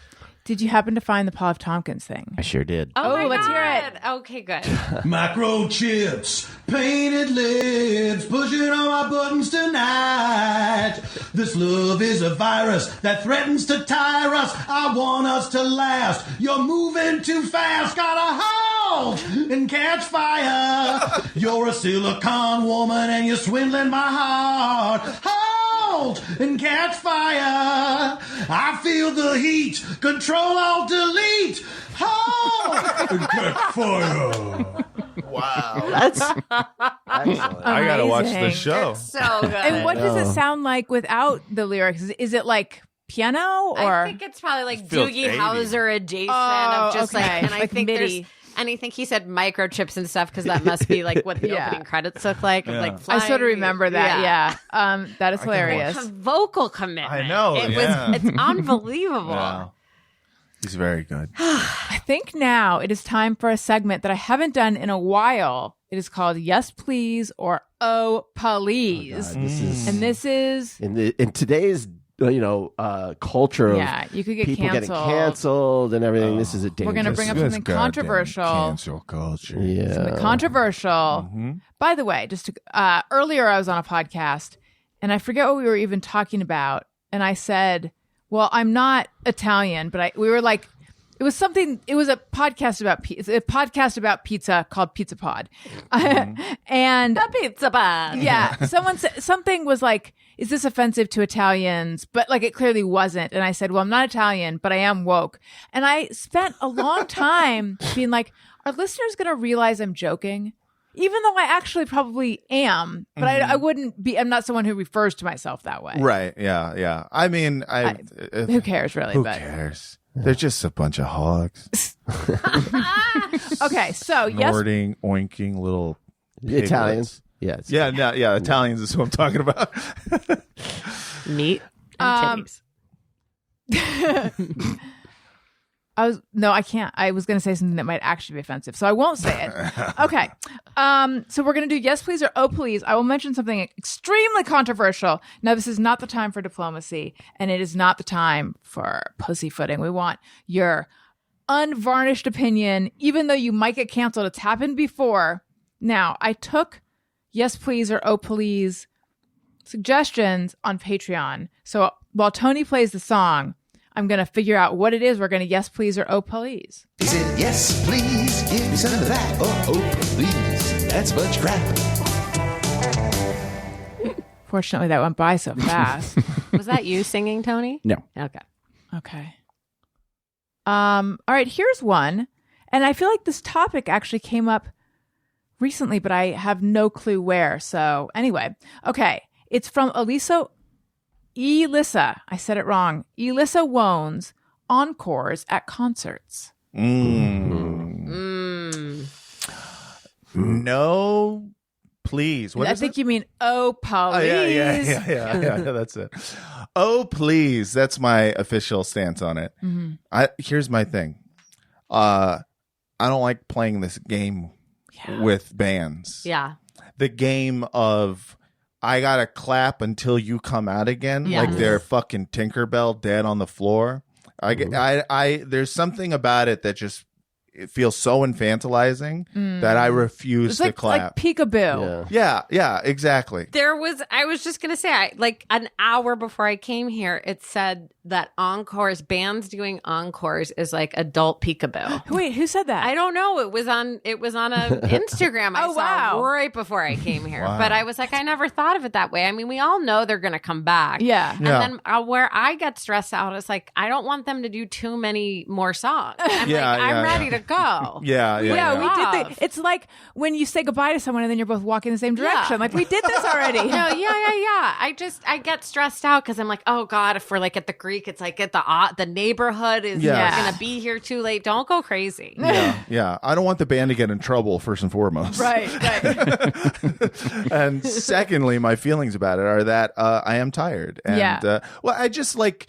did you happen to find the Paul F. Tompkins thing? I sure did. Oh my let's God. hear it. Okay, good. Microchips, painted lips, pushing on my buttons tonight. This love is a virus that threatens to tire us. I want us to last. You're moving too fast. Gotta halt and catch fire. You're a silicone woman and you're swindling my heart. Halt and catch fire. I feel the heat. Control Alt Delete. Halt and catch fire. Wow, that's excellent. I gotta watch this show. It's so good. And what does it sound like without the lyrics? Is it like piano or? I think it's probably like feels Doogie 80s. Howser adjacent Oh, of just okay. like, and I Like think MIDI. and I think he said microchips and stuff because that must be like what the opening credits look like. Yeah. Like I flying. sort of remember that. Yeah. That is hilarious. A vocal commitment. I know, It's unbelievable. Yeah. He's very good. I think now it is time for a segment that I haven't done in a while. It is called Yes Please or Oh Please. This is in today's culture of you could get people getting canceled. canceled and everything. This is a dangerous. We're going to bring up This something goddamn controversial. Cancel culture. Yeah. Controversial. By the way, just to, earlier I was on a podcast and I forget what we were even talking about. And I said, well, I'm not Italian, but we were like, it was a podcast about pizza called Pizza Pod. And The Pizza Pod. yeah, someone said something was like, is this offensive to Italians? But like it clearly wasn't. And I said, well, I'm not Italian, but I am woke. And I spent a long time being like, are listeners going to realize I'm joking? Even though I actually probably am, but I wouldn't be. I'm not someone who refers to myself that way. Right. Yeah. I mean, Who cares, really? Who but cares? They're just a bunch of hogs. okay, so yes, Snorting, oinking little The Italians. Yes. Yeah. Italians is who I'm talking about. Meat and titties. I can't. I was going to say something that might actually be offensive, so I won't say it. Okay. So we're going to do yes, please, or oh, please. I will mention something extremely controversial. Now, this is not the time for diplomacy, and it is not the time for pussyfooting. We want your unvarnished opinion, even though you might get canceled. It's happened before. Now, I took yes, please, or oh, please suggestions on Patreon. So while Tony plays the song, I'm going to figure out what it is we're going to yes, please, or oh, please. He said, yes, please, give me some of that. Oh, please, that's much crap. Fortunately, that went by so fast. Was that you singing, Tony? No. Okay. All right, here's one. And I feel like this topic actually came up recently, but I have no clue where. So anyway, okay. It's from Elissa, I said it wrong. Elissa Wones, encores at concerts. No, please. What I is think it? you mean, oh, please. Oh, yeah, that's it. Oh, please. That's my official stance on it. Here's my thing. I don't like playing this game with bands. Yeah. The game of I gotta clap until you come out again, like they're fucking Tinkerbell dead on the floor. There's something about it that just it feels so infantilizing that I refuse to clap. Like peekaboo. Yeah, exactly. I was just going to say, like an hour before I came here, it said that bands doing encores is like adult peekaboo. Wait, who said that? I don't know. It was on a Instagram I saw right before I came here. Wow. But I was like, I never thought of it that way. I mean, we all know they're going to come back. Yeah. And then where I get stressed out is like, I don't want them to do too many more songs. I'm ready to go. Yeah. We did it's like when you say goodbye to someone and then you're both walking in the same direction. Yeah. Like, we did this already. No, yeah. I get stressed out because I'm like, oh God, if we're like at the Greek, it's like at the neighborhood is going to be here too late. Don't go crazy. Yeah. I don't want the band to get in trouble, first and foremost. Right. And secondly, my feelings about it are that I am tired. And I just like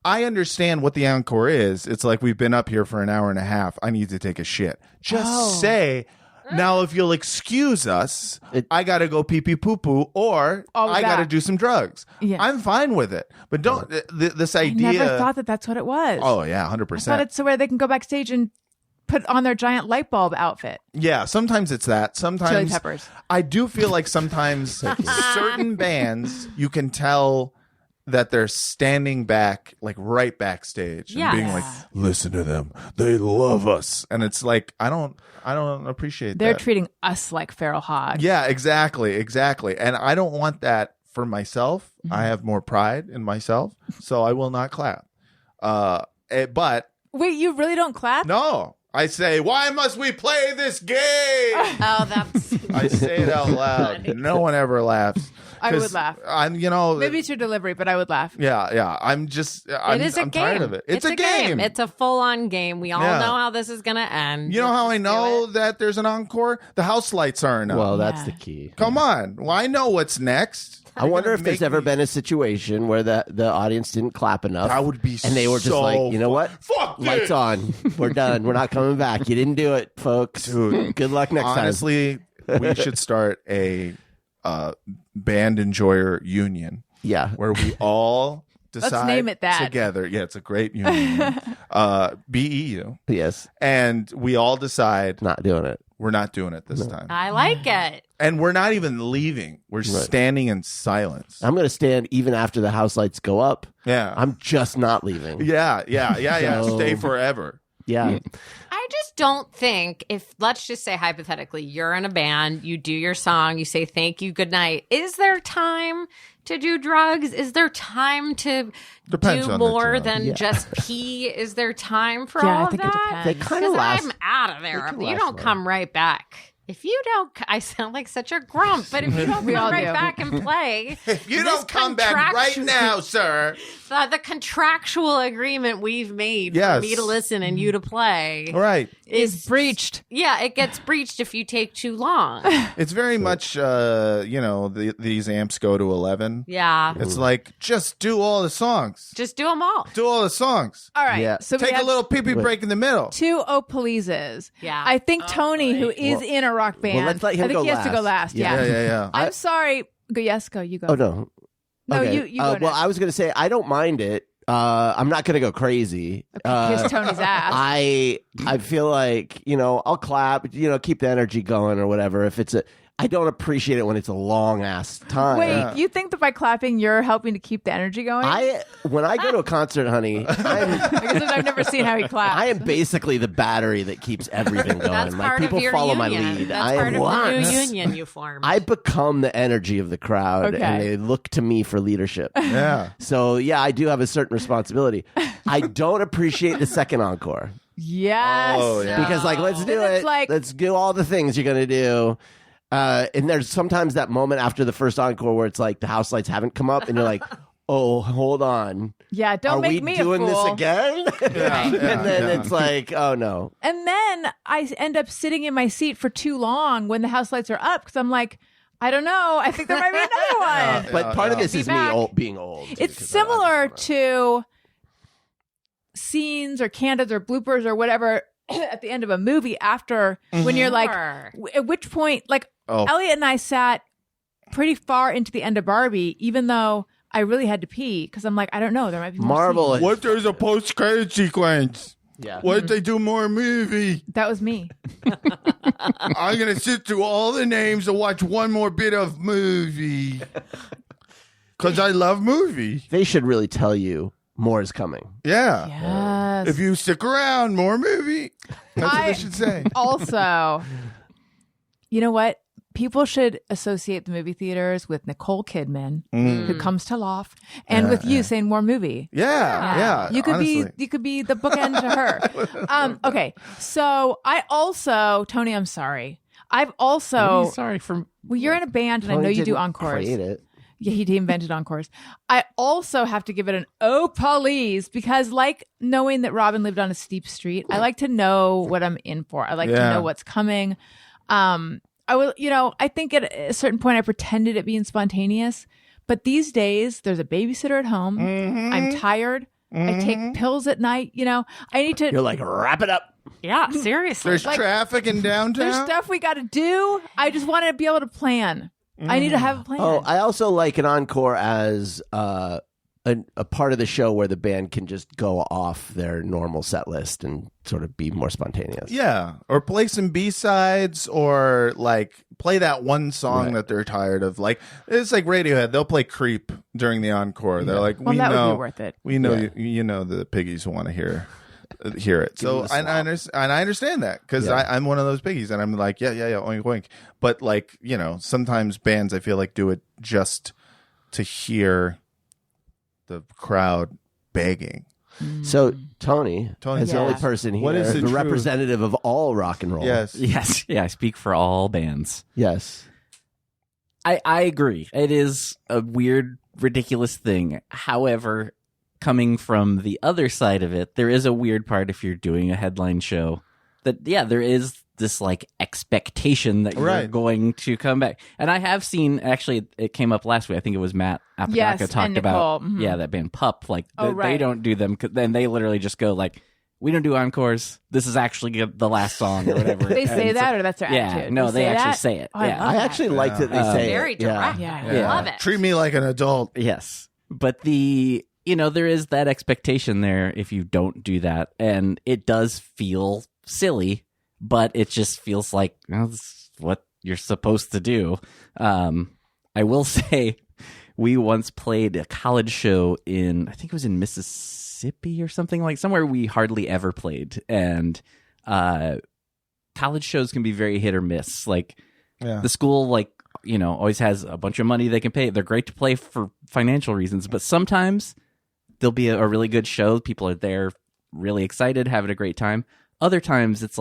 I understand what the encore is. It's like we've been up here for an hour and a half. I need to take a shit. Just say, now if you'll excuse us, I got to go pee pee poo poo, or I got to do some drugs. Yeah. I'm fine with it. But don't, this idea. I never thought that that's what it was. Oh, yeah, 100%. I thought it's so where they can go backstage and put on their giant light bulb outfit. Yeah, sometimes it's that. Sometimes Chili Peppers. I do feel like sometimes certain bands, you can tell that they're standing back, like right backstage, and being like, "Listen to them, they love us," and it's like I don't appreciate They're that. treating us like feral hogs. Yeah, exactly, and I don't want that for myself. I have more pride in myself, so I will not clap. But wait, you really don't clap? No, I say, "Why must we play this game?" Oh, that's. I say it out loud. No one ever laughs. I would laugh. Maybe it's your delivery, but I would laugh. Yeah. I'm tired of it. It's a game. It's a full-on game. We all know how this is going to end. You know how I know that there's an encore? The house lights aren't on. Well, that's the key. Come on. Well, I know what's next. I wonder if there's ever been a situation where the audience didn't clap enough. That would be and they were just like, you know what? Fuck Lights on. We're done. We're not coming back. You didn't do it, folks. Dude, good luck next time. Honestly, we should start a band enjoyer union. Yeah. Where we all decide Let's name it that. together. Yeah, it's a great union. BEU. Yes. And we all decide not doing it. We're not doing it this time. I like it. And we're not even leaving. We're standing in silence. I'm going to stand even after the house lights go up. Yeah. I'm just not leaving. Yeah. Stay forever. Yeah. I just don't think let's just say hypothetically, you're in a band, you do your song, you say thank you, good night. Is there time to do drugs? Is there time to do more than just pee? Is there time for all of that? They kind of last. I'm out of there. You don't come right back. If you don't, I sound like such a grump, but if you don't come right back and play, if you don't come back right now, sir, The contractual agreement we've made Yes. for me to listen and you to play Right. Is breached. Yeah, it gets breached if you take too long. It's very much, these amps go to 11. Yeah. It's like, just do all the songs. Just do them all. Do all the songs. All right. Yeah. So we Take a have little pee-pee break in the middle. 2 Oh Pleases. Yeah. I think Tony, who is in a rock band, let's let him I think go he has to go last. last. Yeah. Yeah. I'm sorry. Go. Yes, go. You go. Oh, no. No, Okay. you go well, next. I was going to say, I don't mind it. I'm not going to go crazy. Kiss Tony's ass. I feel like, I'll clap, keep the energy going or whatever. If it's I don't appreciate it when it's a long ass time. Wait, you think that by clapping you're helping to keep the energy going? When I go to a concert, honey, I guess I've never seen how he claps. I am basically the battery that keeps everything going. That's Like part people of your follow union. my lead. That's I part am of the new once. union you formed. I become the energy of the crowd, Okay. and they look to me for leadership. Yeah. So yeah, I do have a certain resposibility. I don't appreciate the second encore Yes. Oh, yeah. because, let's do Then it's it. like- Let's do all the things you're gonna do. And there's sometimes that moment after the first encore where it's like the house lights haven't come up, and you're like, "Oh, hold on, Yeah, don't are make we me doing a fool. this again?" Yeah, and then yeah. it's like, "Oh no." And then I end up sitting in my seat for too long when the house lights are up because I'm like, I don't know. I think there might be another one. But part of this Be is back. me being old. too, It's 'cause I don't similar remember. to scenes or candids or bloopers or whatever at the end of a movie after when you're like, Sure. at which point, Oh. Elliot and I sat pretty far into the end of Barbie, even though I really had to pee because I'm like, I don't know. There might be more Marvel. scenes. What there's a post-credit sequence? Yeah. What if they do more movie? That was me. I'm going to sit through all the names to watch one more bit of movie. Because I love movie. They should really tell you more is coming. Yeah. Yes. If you stick around, more movie. That's what they should say. Also, you know what? People should associate the movie theaters with Nicole Kidman, who comes to Loft, and with you saying more movie. Yeah. You could honestly. you could be the bookend to her. Okay. So Tony, I'm sorry. I've also Sorry for. well, you're in a band and I know Tony you do didn't encores. create it. Yeah, he invented encores. I also have to give it an oh please because knowing that Robin lived on a steep street, I like to know what I'm in for. I like to Yeah. know what's coming. I will, I think at a certain point I pretended it being spontaneous, but these days there's a babysitter at home. I'm tired. I take pills at night. I need to. You're like, wrap it up. Yeah, seriously. There's traffic in downtown. There's stuff we got to do. I just want to be able to plan. I need to have a plan. Oh, I also like an encore as a part of the show where the band can just go off their normal set list and sort of be more spontaneous. Yeah. Or play some B-sides or play that one song that they're tired of. It's like Radiohead. They'll play Creep during the encore. They're like, Well, we that know. would be worth it. We know Yeah. you know the piggies want to hear it. So them a and I understand that because Yeah. I'm one of those piggies and I'm like, yeah, oink, oink. But sometimes bands I feel like do it just to hear the crowd begging. So Tony, Tony, as the Yeah. only person here, What is the the truth? representative of all rock and roll. Yes. Yes, yeah, I speak for all bands. Yes. I agree. It is a weird, ridiculous thing. However, coming from the other side of it, there is a weird part if you're doing a headline show that, there is this expectation that you're Right. going to come back. And I have seen, actually, it came up last week. I think it was Matt Apodaca Yes, talked and about, Nicole. Mhm. that band Pup. Oh, They right. don't do them. Then they literally just go we don't do encores. This is actually the last song or whatever. They say And that, or that's their yeah, attitude? no, they actually that? say it. Oh, I Yeah. love I that. actually like that they say Very it. Yeah. direct. Yeah. I Yeah. love it. Treat me like an adult. Yes. But there is that expectation there if you don't do that. And it does feel silly, but it just feels like this is what you're supposed to do. I will say we once played a college show I think it was in Mississippi or something, somewhere we hardly ever played. And college shows can be very hit or miss. The school, always has a bunch of money they can pay. They're great to play for financial reasons, but sometimes there'll be a really good show. People are there really excited, having a great time. Other times it's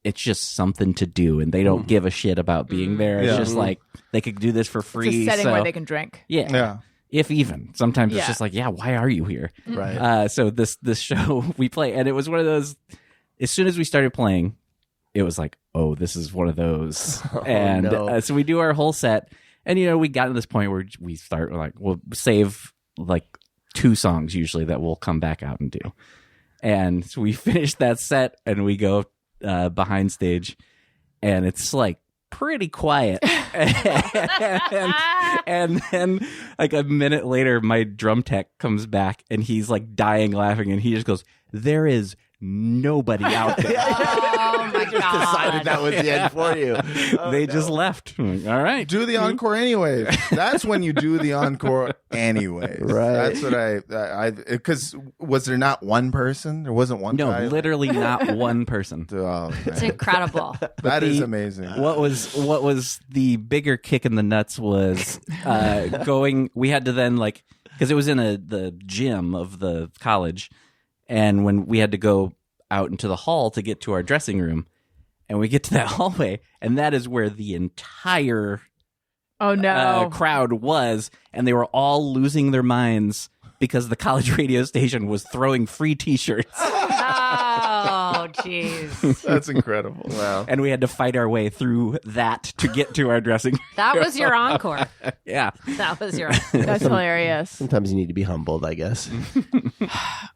it's just something to do and they don't give a shit about being there. It's Yeah. just they could do this for free. It's a setting so, where they can drink. yeah. if even. Sometimes it's Yeah. just like, yeah, why are you here? Right. So this show we play, and it was one of those. As soon as we started playing, it was like, oh, this is one of those. And no. so we do our whole set, and we got to this point where we start like, we'll save like 2 songs usually that we'll come back out and do. And so we finish that set, and we go behind stage, and it's like pretty quiet. and then like a minute later, my drum tech comes back, and he's like dying laughing, and he just goes, "There is nobody out there." Oh my Just decided that was the end for you. They just left. I'm like, all right. Do the encore anyways. That's when you do the encore anyways. Right. That's what I because was there not one person? There wasn't one No, guy? literally not one person. Oh, It's man. incredible. That is the- amazing. What was the bigger kick in the nuts was going. We had to then because it was in the gym of the college, and when we had to go out into the hall to get to our dressing room, and we get to that hallway, and that is where the entire Oh no. crowd was, and they were all losing their minds because the college radio station was throwing free T-shirts. Oh, jeez. That's incredible. Wow. And we had to fight our way through that to get to our dressing room. That was your encore. Yeah. That was your That's hilarious. Sometimes you need to be humbled, I guess.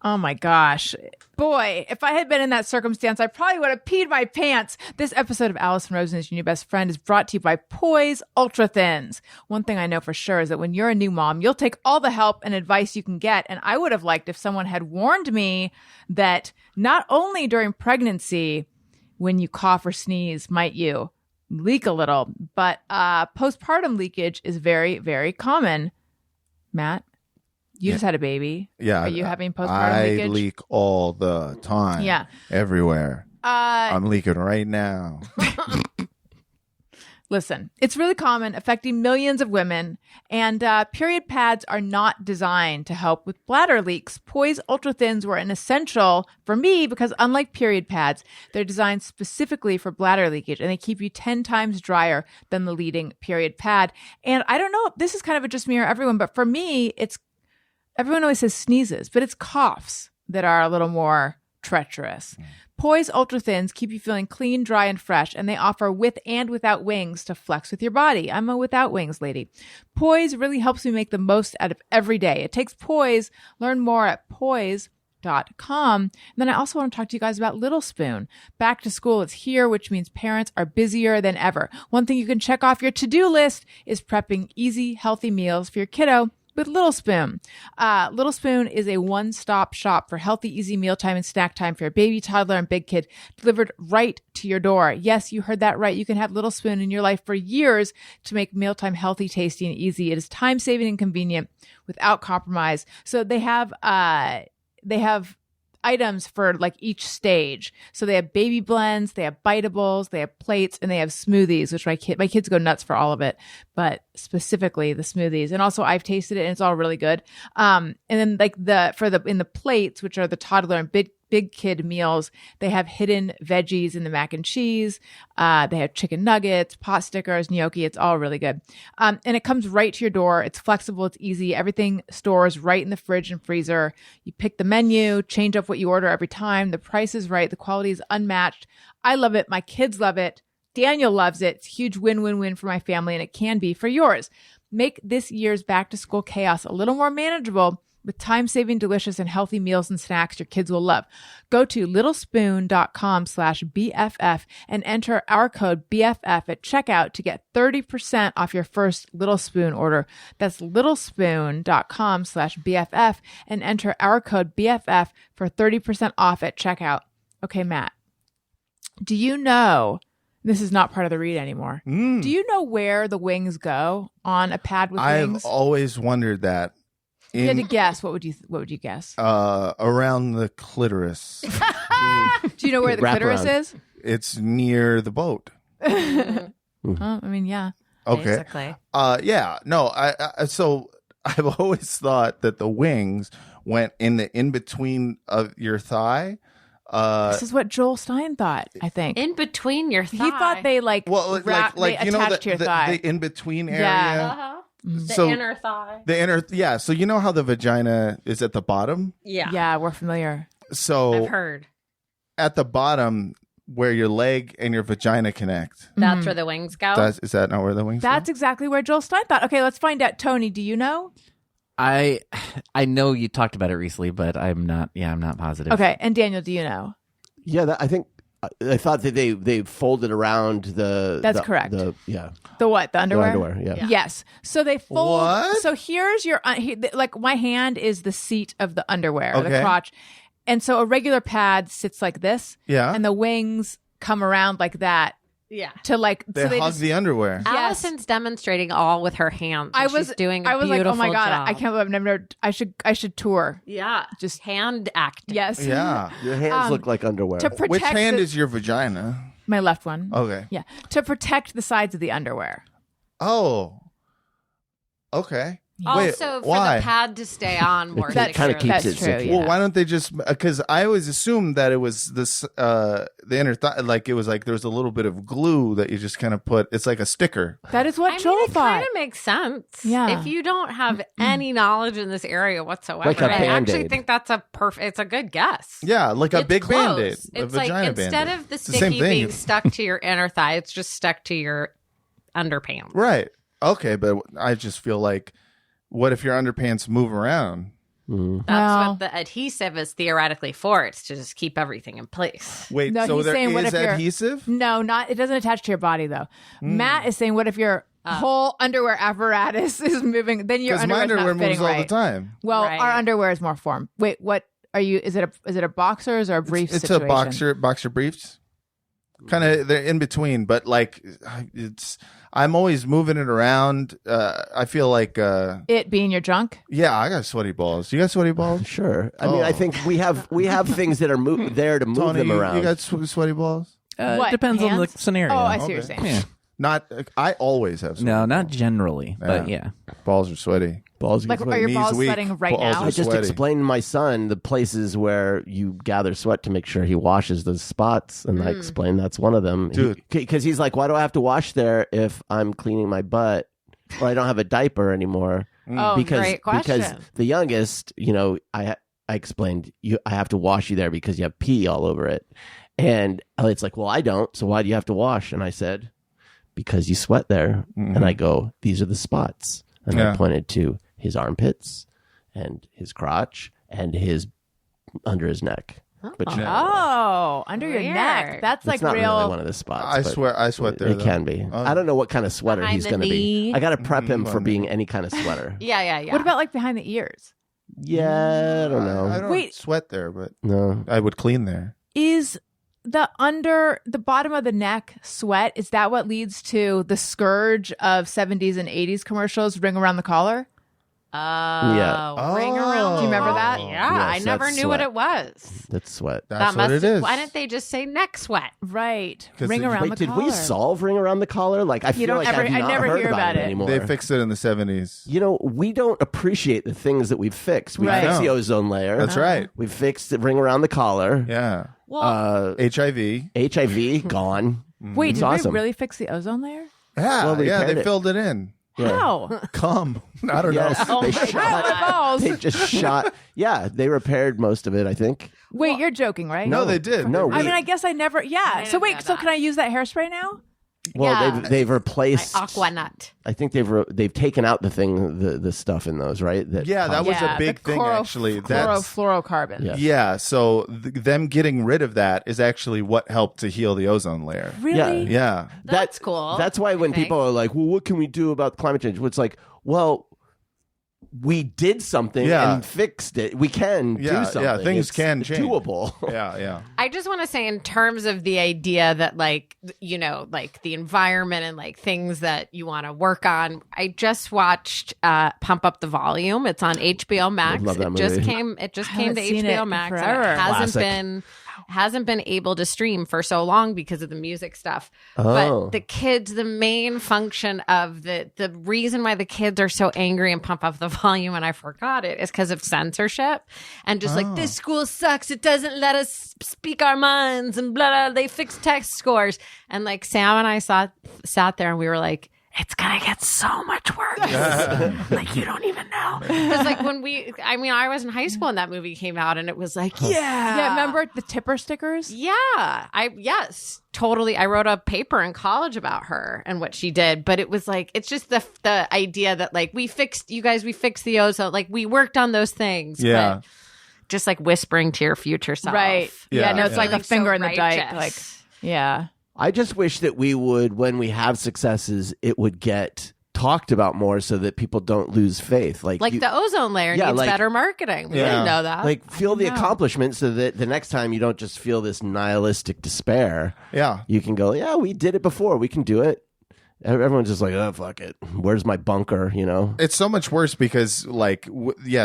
Oh my gosh. Boy, if I had been in that circumstance, I probably would have peed my pants. This episode of Allison Rosen is Your New Best Friend is brought to you by Poise Ultra Thins. One thing I know for sure is that when you're a new mom, you'll take all the help and advice you can get. And I would have liked if someone had warned me that not only during pregnancy, when you cough or sneeze, might you leak a little, but postpartum leakage is very, very common. Matt? You just had a baby. Yeah. Are you having postpartum I leakage? leak all the time. Yeah. Everywhere. I'm leaking right now. Listen, it's really common, affecting millions of women, and period pads are not designed to help with bladder leaks. Poise Ultra Thins were an essential for me because unlike period pads, they're designed specifically for bladder leakage, and they keep you 10 times drier than the leading period pad. And I don't know, this is kind of a just me or everyone, but for me, it's everyone always says sneezes, but it's coughs that are a little more treacherous. Poise Ultra Thins keep you feeling clean, dry, and fresh, and they offer with and without wings to flex with your body. I'm a without wings lady. Poise really helps me make the most out of every day. It takes poise. Learn more at poise.com. And then I also want to talk to you guys about Little Spoon. Back to school is here, which means parents are busier than ever. One thing you can check off your to-do list is prepping easy, healthy meals for your kiddo with Little Spoon. Little Spoon is a one-stop shop for healthy, easy mealtime and snack time for your baby, toddler, and big kid, delivered right to your door. Yes, you heard that right. You can have Little Spoon in your life for years to make mealtime healthy, tasty, and easy. It is time-saving and convenient without compromise. So they have items for like each stage. So they have baby blends, they have biteables, they have plates, and they have smoothies, which my kids go nuts for all of it, but specifically the smoothies. And also I've tasted it and it's all really good. And then like in the plates, which are the toddler and big kid meals, they have hidden veggies in the mac and cheese. They have chicken nuggets, pot stickers, gnocchi. It's all really good. And it comes right to your door. It's flexible. It's easy. Everything stores right in the fridge and freezer. You pick the menu, change up what you order every time. The price is right. The quality is unmatched. I love it. My kids love it. Daniel loves it. It's a huge win-win-win for my family, and it can be for yours. Make this year's back-to-school chaos a little more manageable with time-saving, delicious, and healthy meals and snacks your kids will love. Go to littlespoon.com/BFF and enter our code BFF at checkout to get 30% off your first Little Spoon order. That's littlespoon.com/BFF and enter our code BFF for 30% off at checkout. Okay, Matt, do you know, this is not part of the read anymore, do you know where the wings go on a pad with wings? I've always wondered that. If you had to guess, what would you guess? Around the clitoris. Do you know where the Wrap clitoris around. is? It's near the boat. I mean, yeah. Okay. Basically. Yeah. No. So I've always thought that the wings went in between of your thigh. This is what Joel Stein thought, I think. In between your thigh. He thought they Well, they like you know attached to your thigh. the in between area. Yeah. Uh-huh. The inner thigh. The inner, yeah. So you know how the vagina is at the bottom? Yeah. Yeah, we're familiar. So I've heard. at the bottom where your leg and your vagina connect. That's where the wings go. Is that not where the wings That's exactly where Joel Stein thought. Okay, let's find out. Tony, do you know? I know you talked about it recently, but I'm not positive. Okay, and Daniel, do you know? Yeah, I thought that they folded around the. That's correct. The what? The underwear? underwear, yeah. Yes. So they fold. What? So here's your like my hand is the seat of the underwear, the Okay. crotch, and so a regular pad sits like this. Yeah. And the wings come around like that Yeah. to like. They so they hug just, the underwear. Yes. Allison's demonstrating all with her hands. I and was she's doing a I was like, beautiful oh my god, job. I can't believe I've never. I should tour. Yeah. Just- hand acting. Yes. Yeah. Your hands look like underwear. To protect Which hand the- is your vagina? my left one. Okay. Yeah. To protect the sides of the underwear. Oh. Okay. Also, for why? the pad to stay on more That kinda securely. keeps That's it true. secure. Yeah. Well, why don't they just? Because I always assumed that it was this the inner thigh, like it was like there was a little bit of glue that you just kind of put. It's like a sticker. That is what I Joel mean, it thought. kind of makes sense. Yeah. If you don't have any knowledge in this area whatsoever, Like a I actually Band-Aid. think that's it's a good guess. Yeah, like a It's big close. Band-Aid. A It's like vagina instead Band-Aid. of the It's the same sticky thing. being stuck to your inner thigh, it's just stuck to your underpants. Right. Okay, but I just feel like, what if your underpants move around? That's Well- what the adhesive is theoretically for. It's to just keep everything in place. Wait, No, so he's there saying, what is if you're- adhesive? No, not. It doesn't attach to your body though. Matt is saying, what if your whole underwear apparatus is moving? Then your Because my underwear's underwear not fitting moves all right. the time. Well, Right. our underwear is more form. Wait, what are you? Is it a boxers or a brief? It's situation? a boxer briefs. Kind of, they're in between, but like, I'm always moving it around. I feel like, It being your junk. yeah, I got sweaty balls. You got sweaty balls? Sure. I mean, I think we have things that are there to move Tony, them around. you got sweaty balls? What, Depends on the hands? scenario. Oh, I see what you're Okay. saying. Yeah. Not, I always have sweaty No, balls. not generally, but yeah. Balls are sweaty. balls. Like, get are your Knees balls weak, sweating right balls now? are I just sweaty. explained to my son the places where you gather sweat to make sure he washes those spots, and I explained that's one of them. Dude. Because he's like, why do I have to wash there if I'm cleaning my butt or I don't have a diaper anymore? Oh, great question. Because the youngest, I explained I have to wash you there because you have pee all over it, and Elliot's like, well, I don't, so why do you have to wash? And I said, because you sweat there. And I go, these are the spots, and I Yeah. pointed to his armpits and his crotch and his under his neck. But Oh, under your Weird. neck. That's like it's not real. really one of the spots. I but sweat there. It though. can be. Oh. I don't know what kind of sweater Behind he's the going to be. knee. I got to prep him for being any kind of sweater. Yeah. What about like behind the ears? Yeah, I don't know. I don't Wait. sweat there, but No. I would clean there. Is the bottom of the neck sweat? Is that what leads to the scourge of 70s and 80s commercials, ring around the collar? Yeah. Ring around. Oh. Do you remember that? Yeah, Yes, I never that's knew what sweat. it was. That's sweat. That's that what must it is. Why didn't they just say neck sweat? Right. 'Cause Ring it- around Wait, the did collar. we solve ring around the collar? Like, I feel don't like ever- I've I not never heard hear about about it. anymore. They fixed it in the 70s. We don't appreciate the things that we've fixed. We Right. fixed the No. ozone layer. That's right. We fixed the ring around the collar. Yeah. Well, HIV. HIV gone. Wait, It's did awesome. we really fix the ozone layer? Yeah, Well, they yeah, repaired they it. filled it in. Yeah. How? Come. I don't Yes, know. they God, shot. my balls. They just shot. Yeah, they repaired most of it. I think. Wait, you're joking, right? No, they did. No, I mean, I guess I never. Yeah. I So didn't wait. know So that. can I use that hairspray now? Well, Yeah. they've replaced. Aqua nut. I think they've taken out the stuff in those, right? Yeah, that was Yeah, a big the thing, actually. Chlorofluorocarbon. Yeah. Yeah, so them getting rid of that is actually what helped to heal the ozone layer. Really? Yeah. That's cool. That's why when I think. people are like, "Well, what can we do about climate change?" Well, it's like, well, we did something Yeah. and fixed it. We can Yeah, do something. yeah, things It's can change. doable. Yeah. I just want to say, in terms of the idea that, like, like the environment and like things that you want to work on, I just watched Pump Up the Volume. It's on HBO Max. love that It just movie. came. It just I came to haven't seen HBO it Max. forever. And it Classic. hasn't been able to stream for so long because of the music stuff. Oh. But the kids, the main function of the reason why the kids are so angry and pump up the volume, and I forgot it, is because of censorship and just like, this school sucks. It doesn't let us speak our minds and blah, blah. They fix test scores. And like Sam and I sat there and we were like, it's gonna get so much worse. Like, you don't even know. Because like I was in high school when that movie came out, and it was like, Yeah, remember the tipper stickers? Yes, totally. I wrote a paper in college about her and what she did, but it was like, it's just the idea that like we fixed the ozone, like we worked on those things. Yeah. But just like whispering to your future self. Right. Yeah, no, it's like a finger so in the dike. Like, righteous. yeah. I just wish that we would, when we have successes, it would get talked about more so that people don't lose faith. The ozone layer needs better marketing. We didn't know that. Like, feel the accomplishment so that the next time you don't just feel this nihilistic despair. Yeah. You can go, yeah, we did it before. We can do it. Everyone's just like, oh, fuck it. Where's my bunker, you know? It's so much worse because, like,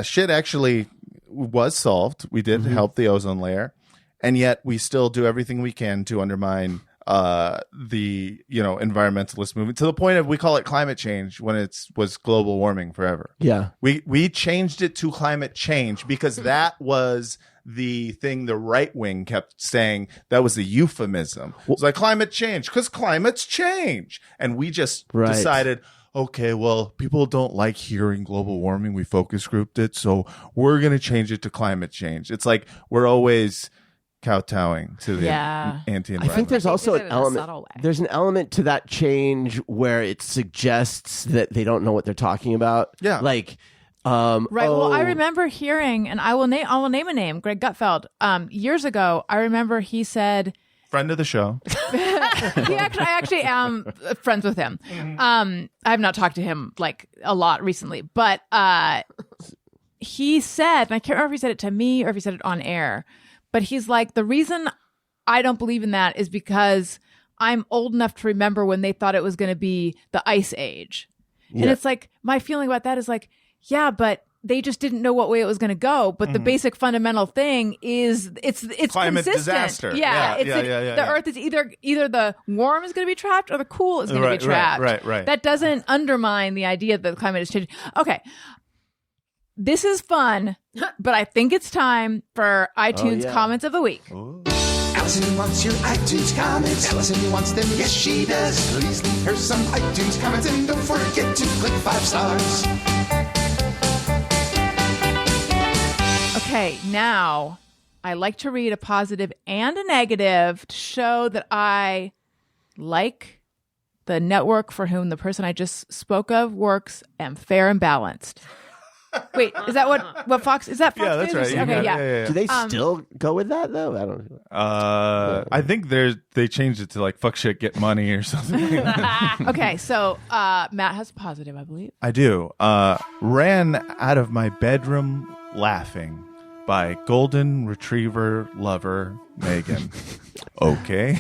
shit actually was solved. We did help the ozone layer. And yet we still do everything we can to undermine the environmentalist movement to the point of we call it climate change when it was global warming forever. Yeah. We changed it to climate change because that was the thing the right wing kept saying. That was the euphemism. It was like climate change because climates change. And we just decided, okay, well, people don't like hearing global warming. We focus grouped it. So we're going to change it to climate change. It's like we're always kowtowing to the anti-environment. I think there's also an in a subtle way. There's an element to that change where it suggests that they don't know what they're talking about. Yeah. Like, right. Well, I remember hearing, and I will name a name, Greg Gutfeld. Years ago, I remember he said, friend of the show. I actually am friends with him. I have not talked to him like a lot recently, but he said, and I can't remember if he said it to me or if he said it on air, but he's like, the reason I don't believe in that is because I'm old enough to remember when they thought it was going to be the Ice Age. Yeah. And it's like, my feeling about that is like, yeah, but they just didn't know what way it was going to go. But the basic fundamental thing is it's climate consistent. disaster. The Earth is either the warm is going to be trapped or the cool is going to be trapped. Right. That doesn't undermine the idea that the climate is changing. Okay. This is fun, but I think it's time for iTunes comments of the week. Ooh. Allison wants your iTunes comments. Allison wants them, yes she does. Please leave her some iTunes comments and don't forget to click 5 stars. Okay, now I like to read a positive and a negative to show that I like the network for whom the person I just spoke of works and fair and balanced. Wait, is that what Fox? Is that Fox? Yeah, that's News? right. Okay, yeah. Do they still go with that though? I don't know. I think they changed it to like fuck shit, get money or something. Okay, so Matt has positive, I believe. I do. Ran out of my bedroom laughing by golden retriever lover Megan. Okay.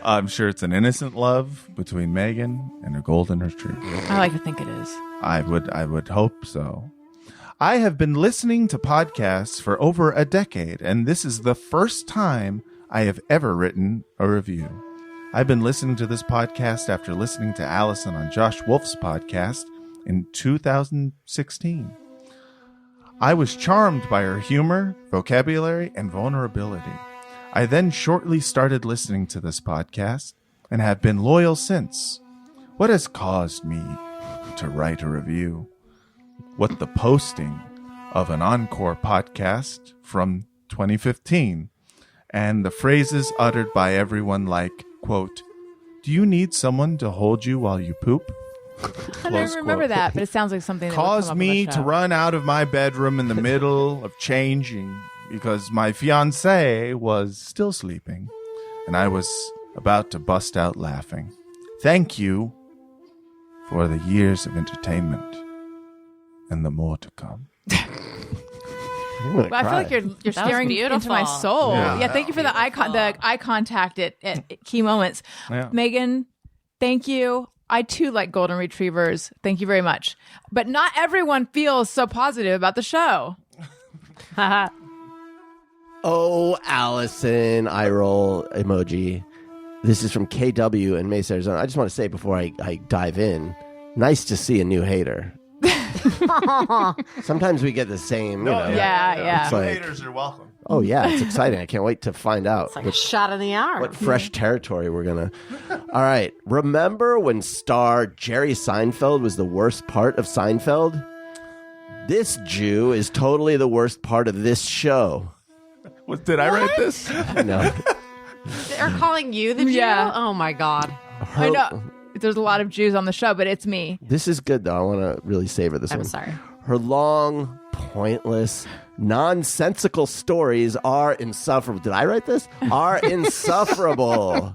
I'm sure it's an innocent love between Megan and a golden retriever. I like to think it is. I would hope so. I have been listening to podcasts for over a decade, and this is the first time I have ever written a review. I've been listening to this podcast after listening to Allison on Josh Wolf's podcast in 2016. I was charmed by her humor, vocabulary, and vulnerability. I then shortly started listening to this podcast and have been loyal since. What has caused me to write a review? What the posting of an encore podcast from 2015 and the phrases uttered by everyone like, quote, "Do you need someone to hold you while you poop?" I don't remember that, but it sounds like something that caused would come up me on the to show. run out of my bedroom in the middle of changing because my fiancé was still sleeping and I was about to bust out laughing. Thank you for the years of entertainment and the more to come. Well, I feel like you're staring beautiful. into my soul. Yeah. Yeah, thank you for the eye contact at key moments. Yeah. Megan, thank you. I too like golden retrievers. Thank you very much. But not everyone feels so positive about the show. Oh, Allison, eye roll emoji. This is from KW in Mesa, Arizona. I just want to say before I dive in, nice to see a new hater. Sometimes we get the same. You know, Yeah. It's like, Haters are welcome. Oh, yeah, it's exciting. I can't wait to find out. It's like a shot in the arm. What fresh territory we're going to... All right. Remember when star Jerry Seinfeld was the worst part of Seinfeld? This Jew is totally the worst part of this show. Did I write this? No. They're calling you the Jew? Yeah. Oh, my God. I know. There's a lot of Jews on the show, but it's me. This is good, though. I want to really savor this one. I'm sorry. Her long, pointless, nonsensical stories are insufferable. Did I write this? Are insufferable.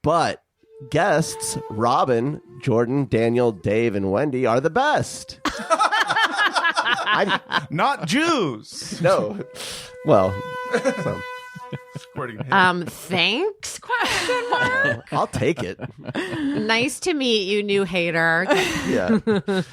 But guests, Robin, Jordan, Daniel, Dave, and Wendy are the best. Not Jews. No. Well, so, Thanks? Question mark. I'll take it. Nice to meet you, new hater. Yeah.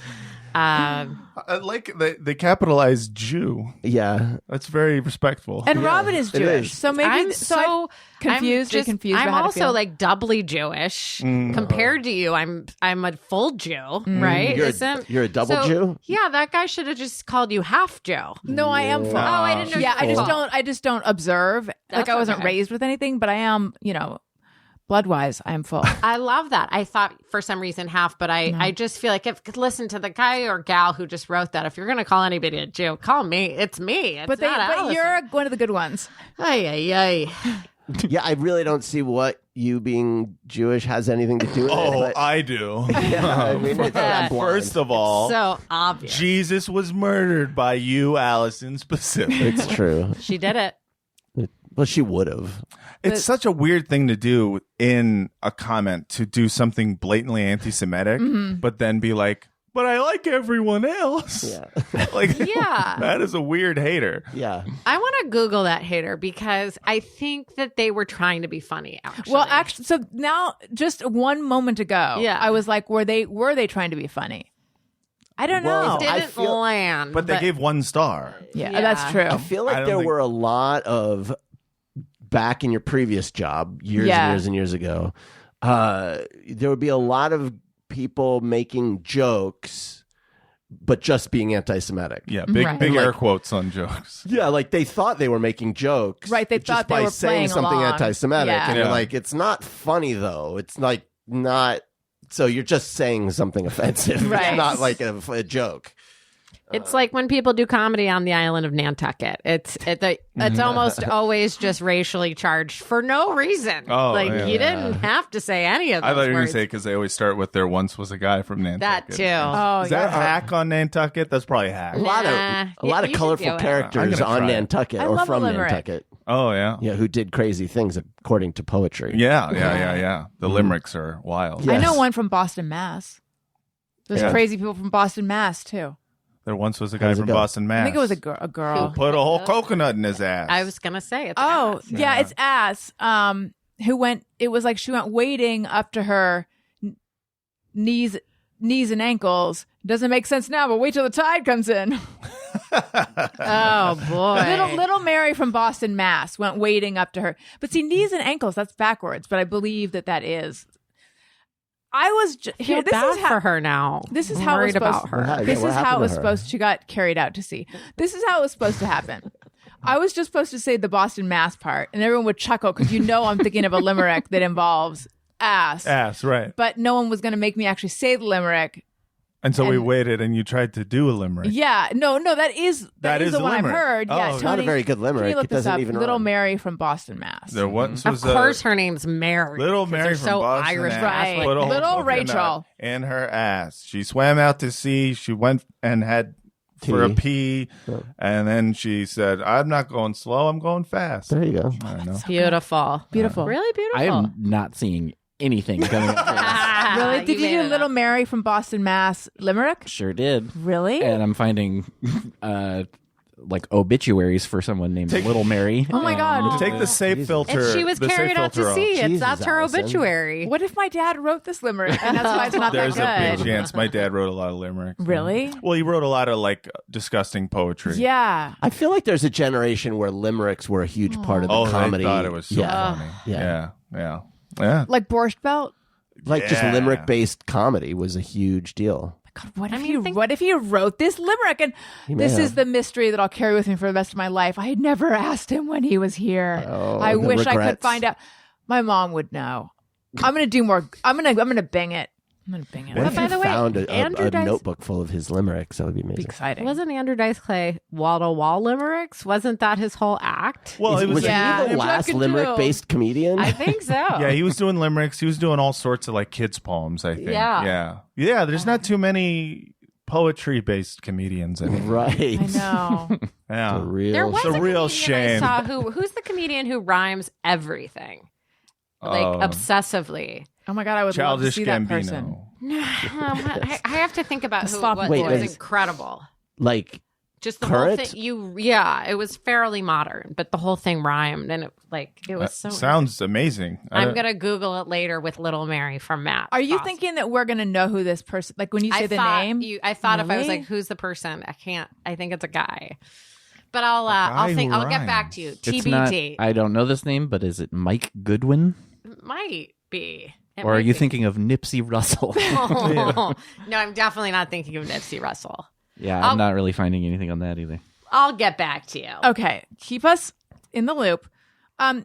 I like they capitalized Jew. Yeah. That's very respectful. And Robin is Jewish, is. so maybe I'm I'm confused. I'm, just, confused. I'm about how to also feel. like doubly Jewish compared to you. I'm a full Jew, right? You're a double So, Jew? Yeah, that guy should have just called you half Jew. No, I am full. Oh, I didn't know. Yeah, you were I just don't observe. That's I wasn't okay. raised with anything, but I am, blood wise, I am full. I love that. I thought for some reason half, but I just feel like listen to the guy or gal who just wrote that. If you're going to call anybody a Jew, call me. It's me. It's but not Allison. you're one of the good ones. Ay, ay, ay. Yeah, I really don't see what you being Jewish has anything to do with it. Oh, But, I do. yeah, I mean, it's, I'm blind. First of all, So obvious. Jesus was murdered by you, Allison, specifically. It's true. She did it. Well, she would have. It's such a weird thing to do in a comment, to do something blatantly anti-Semitic, but then be like, but I like everyone else. Yeah. Like, Yeah. that is a weird hater. Yeah. I want to Google that hater because I think that they were trying to be funny. Actually, Well, actually, so now just one moment ago, Yeah. I was like, were they trying to be funny? I don't Well, know. I didn't feel- land, But they gave 1 star. Yeah, Yeah. that's true. I feel I like don't there think- were a lot of, back in your previous job, years Yeah. and years and years ago, there would be a lot of people making jokes, but just being anti-Semitic. Yeah, big Right. big Like- air quotes on jokes. Yeah, like they thought they were making jokes. Right, they just thought they by were saying playing something along. anti-Semitic, Yeah. and you're Yeah. like, it's not funny though. It's like not. So you're just saying something offensive. Right. It's not like a joke. It's like when people do comedy on the island of Nantucket. It's almost always just racially charged for no reason. Oh, like yeah. you didn't have to say any of those I thought you were going to words. say because they always start with "there once was a guy from Nantucket." That too. Oh, Is that hack on Nantucket? That's probably hack. A lot Nah, of you should colorful do it. I'm characters gonna on try it. Nantucket I or love a from limerick. Nantucket. Oh yeah, Yeah, who did crazy things according to poetry. yeah. The limericks are wild. Yeah. I know Yes. one from Boston, Mass. There's Yeah. crazy people from Boston, Mass, too. There once was a How guy does it from go? Boston, Mass. I think it was a girl. Put a whole coconut in his ass. I was gonna say it's Oh, ass. yeah, it's ass. Who went? It was like she went wading up to her knees and ankles. Doesn't make sense now, but wait till the tide comes in. Oh boy. little Mary from Boston, Mass, went wading up to her. But see, knees and ankles, that's backwards. But I believe that is. I was Feel here. This bad is how for her now. This is I'm how it was worried supposed. about her. Yeah, This what is how happened it was to her? supposed. She got carried out to sea. This is how it was supposed to happen. I was just supposed to say the Boston Mass part, and everyone would chuckle because I'm thinking of a limerick that involves ass. ass, right? But no one was going to make me actually say the limerick. And so we and- waited, and you tried to do a limerick. Yeah, no, that is is the a one I've limerick. heard. Oh, Yeah, it's Tony, not a very good can limerick. you look It this doesn't up? even Little rhyme. Mary from Boston, Mass. There once Of was course, her name's Mary. Little 'cause Mary they're from so Boston, Irish. ass, Right. put a whole Little coconut Rachel. in her ass. She swam out to sea. She went and had for a pee, and then she said, "I'm not going slow. I'm going fast." There you go. I don't know. Beautiful. Beautiful. Really beautiful. I am not seeing anything coming up. for this. Really? Did you made do it Little up. Mary from Boston, Mass limerick? Sure did. Really? And I'm finding like obituaries for someone named Little Mary. Oh my God. Take the safe filter. and she was the safe carried out filter to off. sea. Jesus, That's her Allison. obituary. What if my dad wrote this limerick and that's why it's not There's a that big good? chance. My dad wrote a lot of limericks. Really? Well, he wrote a lot of like disgusting poetry. Yeah. I feel like there's a generation where limericks were a huge part of the Oh, comedy. they thought it was so yeah. funny. Yeah. Yeah. Like Borscht Belt? Like just Yeah. limerick-based comedy was a huge deal. God, what if he wrote this limerick? And this is the mystery that I'll carry with me for the rest of my life. I had never asked him when he was here. I wish I could find out. My mom would know. I'm going to do more. I'm going to bing it. What if you found a notebook full of his limericks? That would be amazing. Be exciting. Wasn't Andrew Dice Clay wall-to-wall limericks? Wasn't that his whole act? Well, was he the last limerick-based comedian? I think so. Yeah, he was doing limericks. He was doing all sorts of like kids' poems, I think. Yeah. There's not too many poetry-based comedians anymore. Right. I know. Yeah. There was a real comedian shame. I saw who's the comedian who rhymes everything? Like obsessively. Oh my God, I would love to see that person. I have to think about who Wait, it was incredible. Like just the current? whole thing. It was fairly modern, but the whole thing rhymed, and it was so. Sounds amazing. I'm gonna Google it later with Little Mary from Matt. Are you thinking that we're gonna know who this person? Like when you say the name, I thought if I was Really? like, "Who's the person?" I can't. I think it's a guy. But I'll think. I'll get back to you. It's not, TBD. I don't know this name, but is it Mike Goodwin? Might be. It Or are might you be. thinking of Nipsey Russell? No, I'm definitely not thinking of Nipsey Russell. Yeah, I'm not really finding anything on that either. I'll get back to you. Okay, keep us in the loop.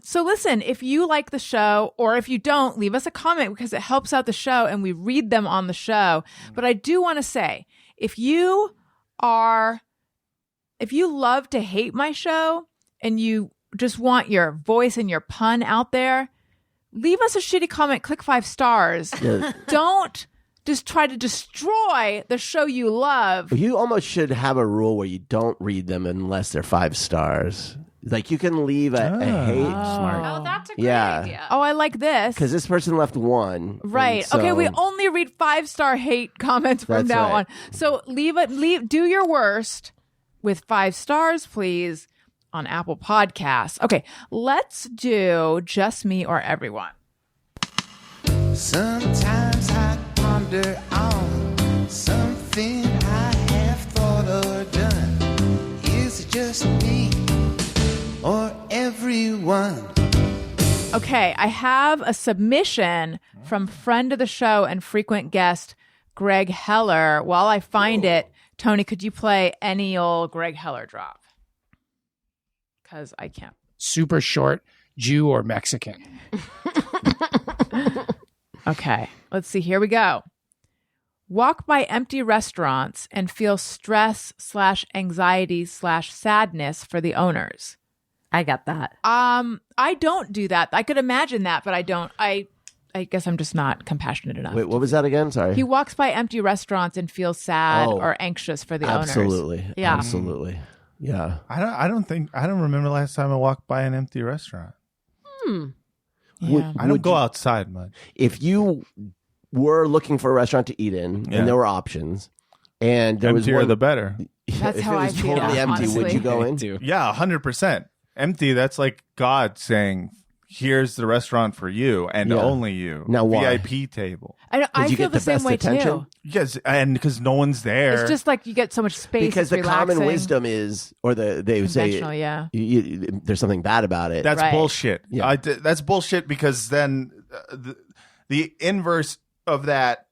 So listen, if you like the show or if you don't, leave us a comment because it helps out the show and we read them on the show. But I do want to say, if you love to hate my show and you just want your voice and your pun out there, leave us a shitty comment, click 5 stars. Yeah. Don't just try to destroy the show you love. You almost should have a rule where you don't read them unless they're 5 stars. Like you can leave a hate. Oh, that's a great idea. Oh, I like this. Because this person left 1. Right. So, Okay, we only read 5-star hate comments from That's now right. on. So do your worst with 5 stars, please, on Apple Podcasts. Okay, let's do Just Me or Everyone. Sometimes I ponder on something I have thought or done. Is it just me or everyone? Okay, I have a submission from friend of the show and frequent guest Greg Heller. While I find it, Tony, could you play any old Greg Heller drop? Because I can't. Super short, Jew or Mexican. Okay, let's see. Here we go. Walk by empty restaurants and feel stress/anxiety/sadness for the owners. I got that. I don't do that. I could imagine that, but I don't. I guess I'm just not compassionate enough. Wait, what was that again? Sorry. He walks by empty restaurants and feels sad Oh. or anxious for the Absolutely. owners. Yeah. Absolutely. Yeah. I don't remember the last time I walked by an empty restaurant. Yeah. I don't go outside much. If you were looking for a restaurant to eat in and there were options and there Emptier was one, the better. That's if how it I was feel, totally empty, would honestly. you go in? Yeah, 100%. Empty, that's like God saying, here's the restaurant for you and Yeah. only you. Now why? VIP table. I Did you feel get the the same best way attention? too. Yes, and because no one's there. It's just like you get so much space. Because it's the common relaxing. wisdom is, or they would say, Conventional, yeah. there's something bad about it. That's Right. bullshit. Yeah. That's bullshit because then the inverse of that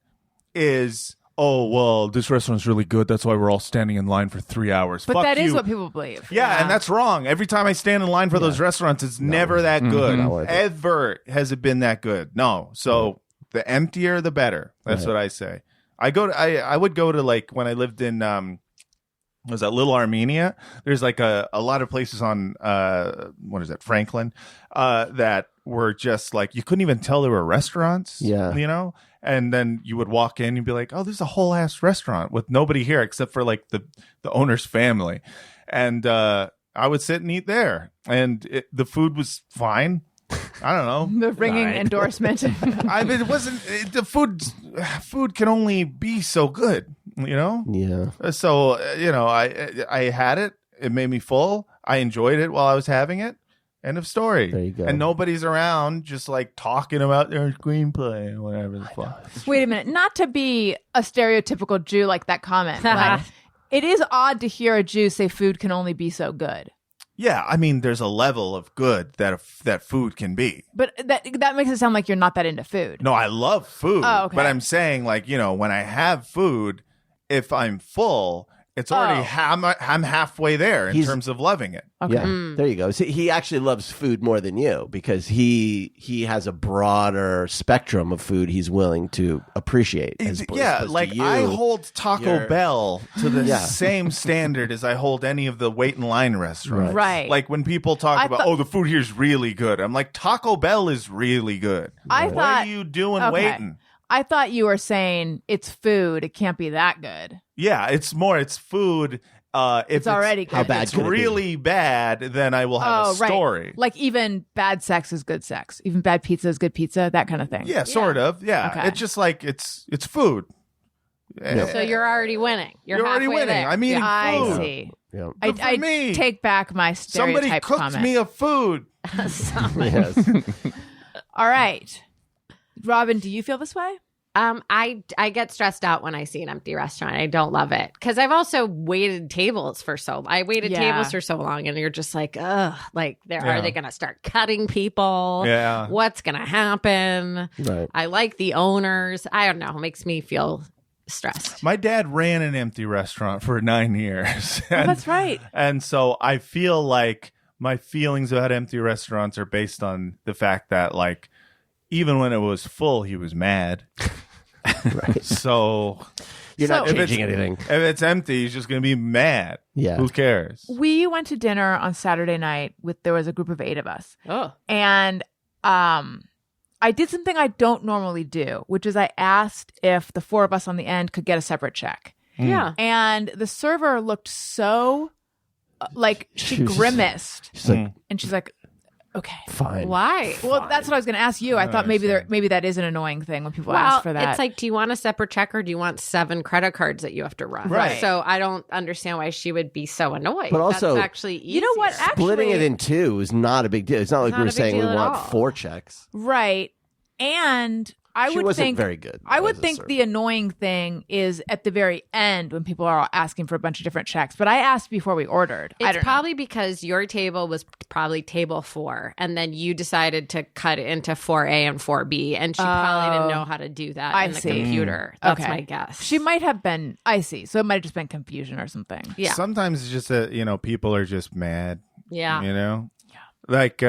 is, oh, well, this restaurant's really good. That's why we're all standing in line for 3 hours. But Fuck that is you. what people believe. Yeah, and that's wrong. Every time I stand in line for those restaurants, it's never that good. Not worth it. Ever has it been that good? No. So the emptier, the better. That's what I say. I would go to, like, when I lived in was that Little Armenia? There's like a lot of places on what is that, Franklin, that were just like you couldn't even tell they were restaurants. Yeah. You know? And then you would walk in and be like, oh, there's a whole ass restaurant with nobody here except for like the owner's family. And I would sit and eat there. And the food was fine. I don't know. The ringing endorsement. I mean, it wasn't the food can only be so good, you know? Yeah. So, you know, I had it. It made me full. I enjoyed it while I was having it. End of story. There you go. And nobody's around just like talking about their screenplay or whatever the fuck. Wait a minute. Not to be a stereotypical Jew like that comment. Like, it is odd to hear a Jew say food can only be so good. Yeah, I mean, there's a level of good that food can be. But that makes it sound like you're not that into food. No, I love food. Oh, okay. But I'm saying, like, you know, when I have food if I'm full, it's already I'm halfway there in terms of loving it. Okay. Yeah, there you go. See, he actually loves food more than you because he has a broader spectrum of food he's willing to appreciate. Like I hold Taco Bell to the same standard as I hold any of the wait in line restaurants. Right. Like when people talk about, the food here is really good. I'm like, Taco Bell is really good. What are you doing waiting? I thought you were saying it's food. It can't be that good. Yeah, it's food. If it's already good. How bad it's could it be? really bad, then I will have a story. Right. Like even bad sex is good sex. Even bad pizza is good pizza. That kind of thing. Yeah, sort of. Yeah, Okay. it's just like it's food. So you're already winning. You're already halfway winning. there. I'm eating food. I see. Yeah. I me. take back my stereotype Somebody cooked comment. me a food. Yes. All right. Robin, do you feel this way? I get stressed out when I see an empty restaurant. I don't love it because I've also waited tables for so. I waited tables for so long, and you're just like, ugh. Like, are they going to start cutting people? Yeah. What's going to happen? Right. I like the owners. I don't know. It makes me feel stressed. My dad ran an empty restaurant for 9 years. That's right. And so I feel like my feelings about empty restaurants are based on the fact that, like, even when it was full, he was mad. Right. So You're not So- changing anything. if it's empty, he's just going to be mad. Yeah. Who cares? We went to dinner on Saturday night there was a group of 8 of us. Oh, And I did something I don't normally do, which is I asked if the 4 of us on the end could get a separate check. yeah. And the server looked so like she She was- grimaced She's like, and she's like, okay. fine. Why? Well, that's what I was going to ask you. I thought maybe that is an annoying thing when people ask for that. It's like, do you want a separate check or do you want 7 credit cards that you have to run? Right. So I don't understand why she would be so annoyed. But also- that's actually easier. You know what? Splitting it in 2 is not a big deal. It's not like Not we were a big saying we deal at want all. 4 checks. Right. And I She would wasn't think very good I would as a think server. the annoying thing is at the very end when people are asking for a bunch of different checks. But I asked before we ordered. I It's don't probably because your table was probably table 4, and then you decided to cut it into 4A and 4B, and she probably didn't know how to do that I in the see. computer. know. That's my guess. She might have been. I see. So it might have just been confusion or something. Yeah. Sometimes it's just that, people are just mad. Yeah. Yeah. Like,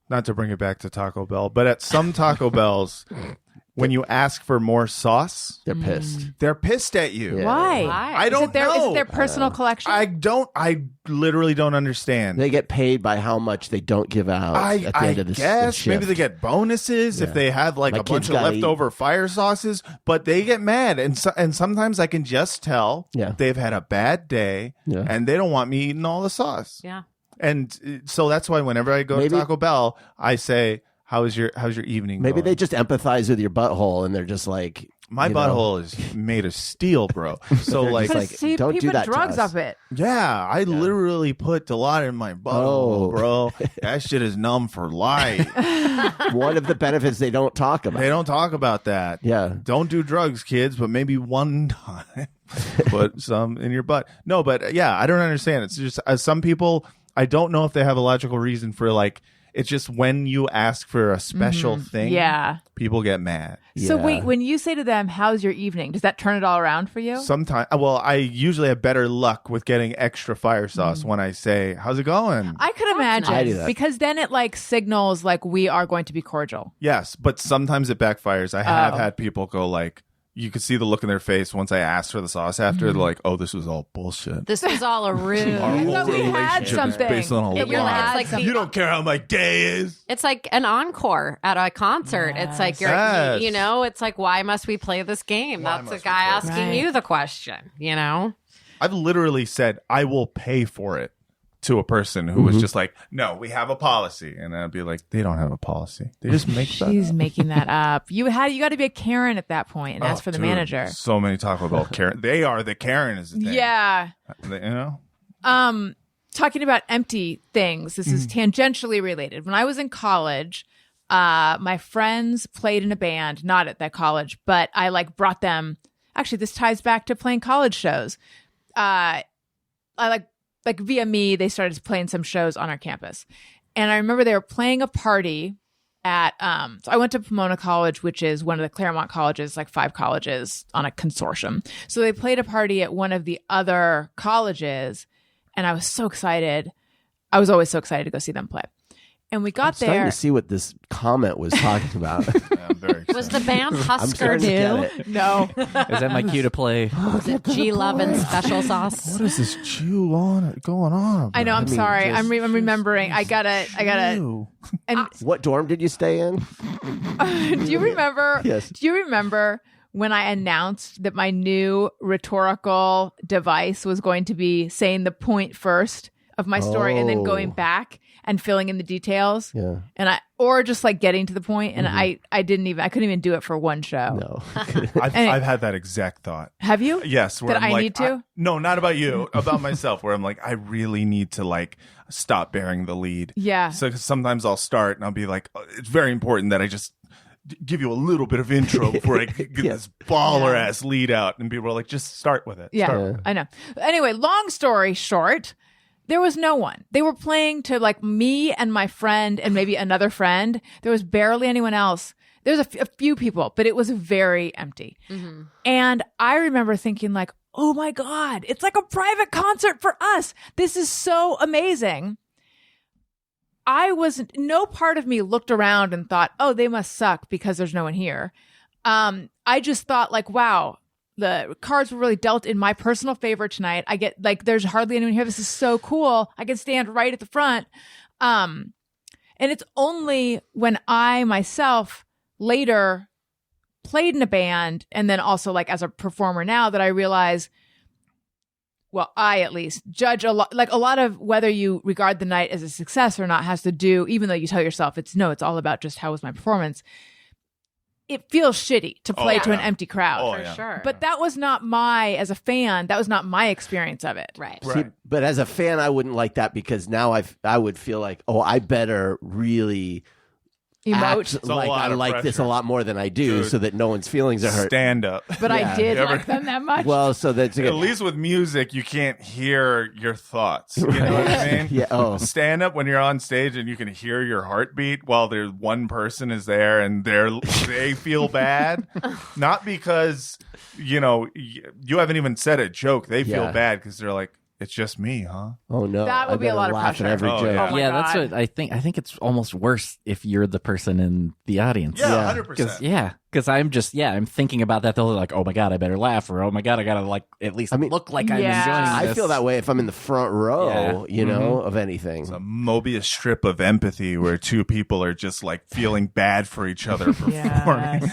not to bring it back to Taco Bell, but at some Taco Bells, when you ask for more sauce, They're pissed. they're pissed at you. Yeah. Why? I Is don't it their, know. Is it their personal collection? I literally don't understand. They get paid by how much they don't give out at the end of the guess shift. maybe they get bonuses Yeah. if they have like My a bunch kids of gotta leftover fire sauces, but they get mad, and sometimes I can just tell Yeah. they've had a bad day, Yeah. and they don't want me eating all the sauce. Yeah. And so that's why whenever I go Maybe- to Taco Bell, I say, "How's your evening?" Maybe going?" they just empathize with your butthole and they're just like, My you know. butthole is made of steel, bro. So They're like, just But like, see, don't people do that to drugs us. up it. yeah, I literally put a lot in my butthole, Oh. bro. That shit is numb for life. One of the benefits they don't talk about. They don't talk about that. Yeah. Don't do drugs, kids, but maybe one time put some in your butt. No, but yeah, I don't understand. It's just some people, I don't know if they have a logical reason for like, it's just when you ask for a special thing, Yeah. people get mad. So Yeah. wait, when you say to them, "How's your evening?" Does that turn it all around for you? Sometimes, well, I usually have better luck with getting extra fire sauce when I say, "How's it going?" I could imagine I do that. because then it like signals like we are going to be cordial. Yes, but sometimes it backfires. I have Oh. had people go like, you could see the look in their face once I asked for the sauce after. They're like, "Oh, this was all bullshit." This was all a ruse. Our I whole thought we had relationship is something. based on a That you're lie. It's like the- You don't care how my day is. It's like an encore at a concert. It's like Yes. it's like, why must we play this game? Why That's the must we guy play asking Right. you the question, I've literally said, "I will pay for it," to a person who was just like, "No, we have a policy," and I'd be like, "They don't have a policy. They just make that." She's making that up. You got to be a Karen at that point and ask for the Dude, manager. So many Taco Bell Karen. They are the Karen is the thing. Yeah. Talking about empty things, this is tangentially related. When I was in college, my friends played in a band, not at that college, but I like brought them. Actually, this ties back to playing college shows. I like via me, they started playing some shows on our campus. And I remember they were playing a party at so I went to Pomona College, which is one of the Claremont colleges, like 5 colleges on a consortium. So they played a party at one of the other colleges, and I was so excited. I was always so excited to go see them play. And we got I'm starting there. to see what this comment was talking about. I'm very excited. Was the band I'm Husker starting to get Du? it. No. Is that my cue to play? G Love and Special Sauce? What is this chew on going on about? I know. I'm sorry. I'm remembering. I gotta. Ew. And What dorm did you stay in? do you remember? Yes. Do you remember when I announced that my new rhetorical device was going to be saying the point first of my story and then going back and filling in the details? Yeah. And or just like getting to the point. And I couldn't even do it for one show. No. I've had that exact thought. Have you? Yes. Where That I'm I like, need to? no, not about you. About myself. Where I'm like, I really need to like stop bearing the lead. Yeah. So sometimes I'll start and I'll be like, oh, it's very important that I just give you a little bit of intro before I get this baller ass lead out, and people are like, just start with it. Yeah, Start with it. I know. Anyway, long story short, there was no one. They were playing to like me and my friend and maybe another friend. There was barely anyone else. There's a few people, but it was very empty. Mm-hmm. And I remember thinking like, oh my God, it's like a private concert for us. This is so amazing. No part of me looked around and thought, oh, they must suck because there's no one here. I just thought like, wow, the cards were really dealt in my personal favor tonight. I get like, there's hardly anyone here. This is so cool. I can stand right at the front. And it's only when I myself later played in a band and then also like as a performer now that I realize, well, I at least judge a lot of whether you regard the night as a success or not has to do, even though you tell yourself it's all about just how was my performance. It feels shitty to play to an empty crowd. For sure. But that was not as a fan, that was not my experience of it. Right. See, but as a fan, I wouldn't like that because now I would feel like, oh, I better really Emote. act like I like this a lot more than I do, so that no one's feelings are hurt. Stand up. But I did like them that much. Well, so that's At least with music, you can't hear your thoughts. You know what I mean? Yeah. Oh. Stand up when you're on stage and you can hear your heartbeat while there's one person is there and they feel bad. Not because, you haven't even said a joke. They feel bad because they're like, it's just me, huh? Oh no, That would be a lot of laugh pressure. at every Oh, joke. yeah. Oh my Yeah, God. that's what I think. I think it's almost worse if you're the person in the audience. Yeah, 100%. Because I'm thinking about that. They'll like, oh my God, I better laugh, or oh my God, I gotta like at least look like I'm enjoying this. I feel that way if I'm in the front row, of anything. It's a Mobius strip of empathy where two people are just like feeling bad for each other performing.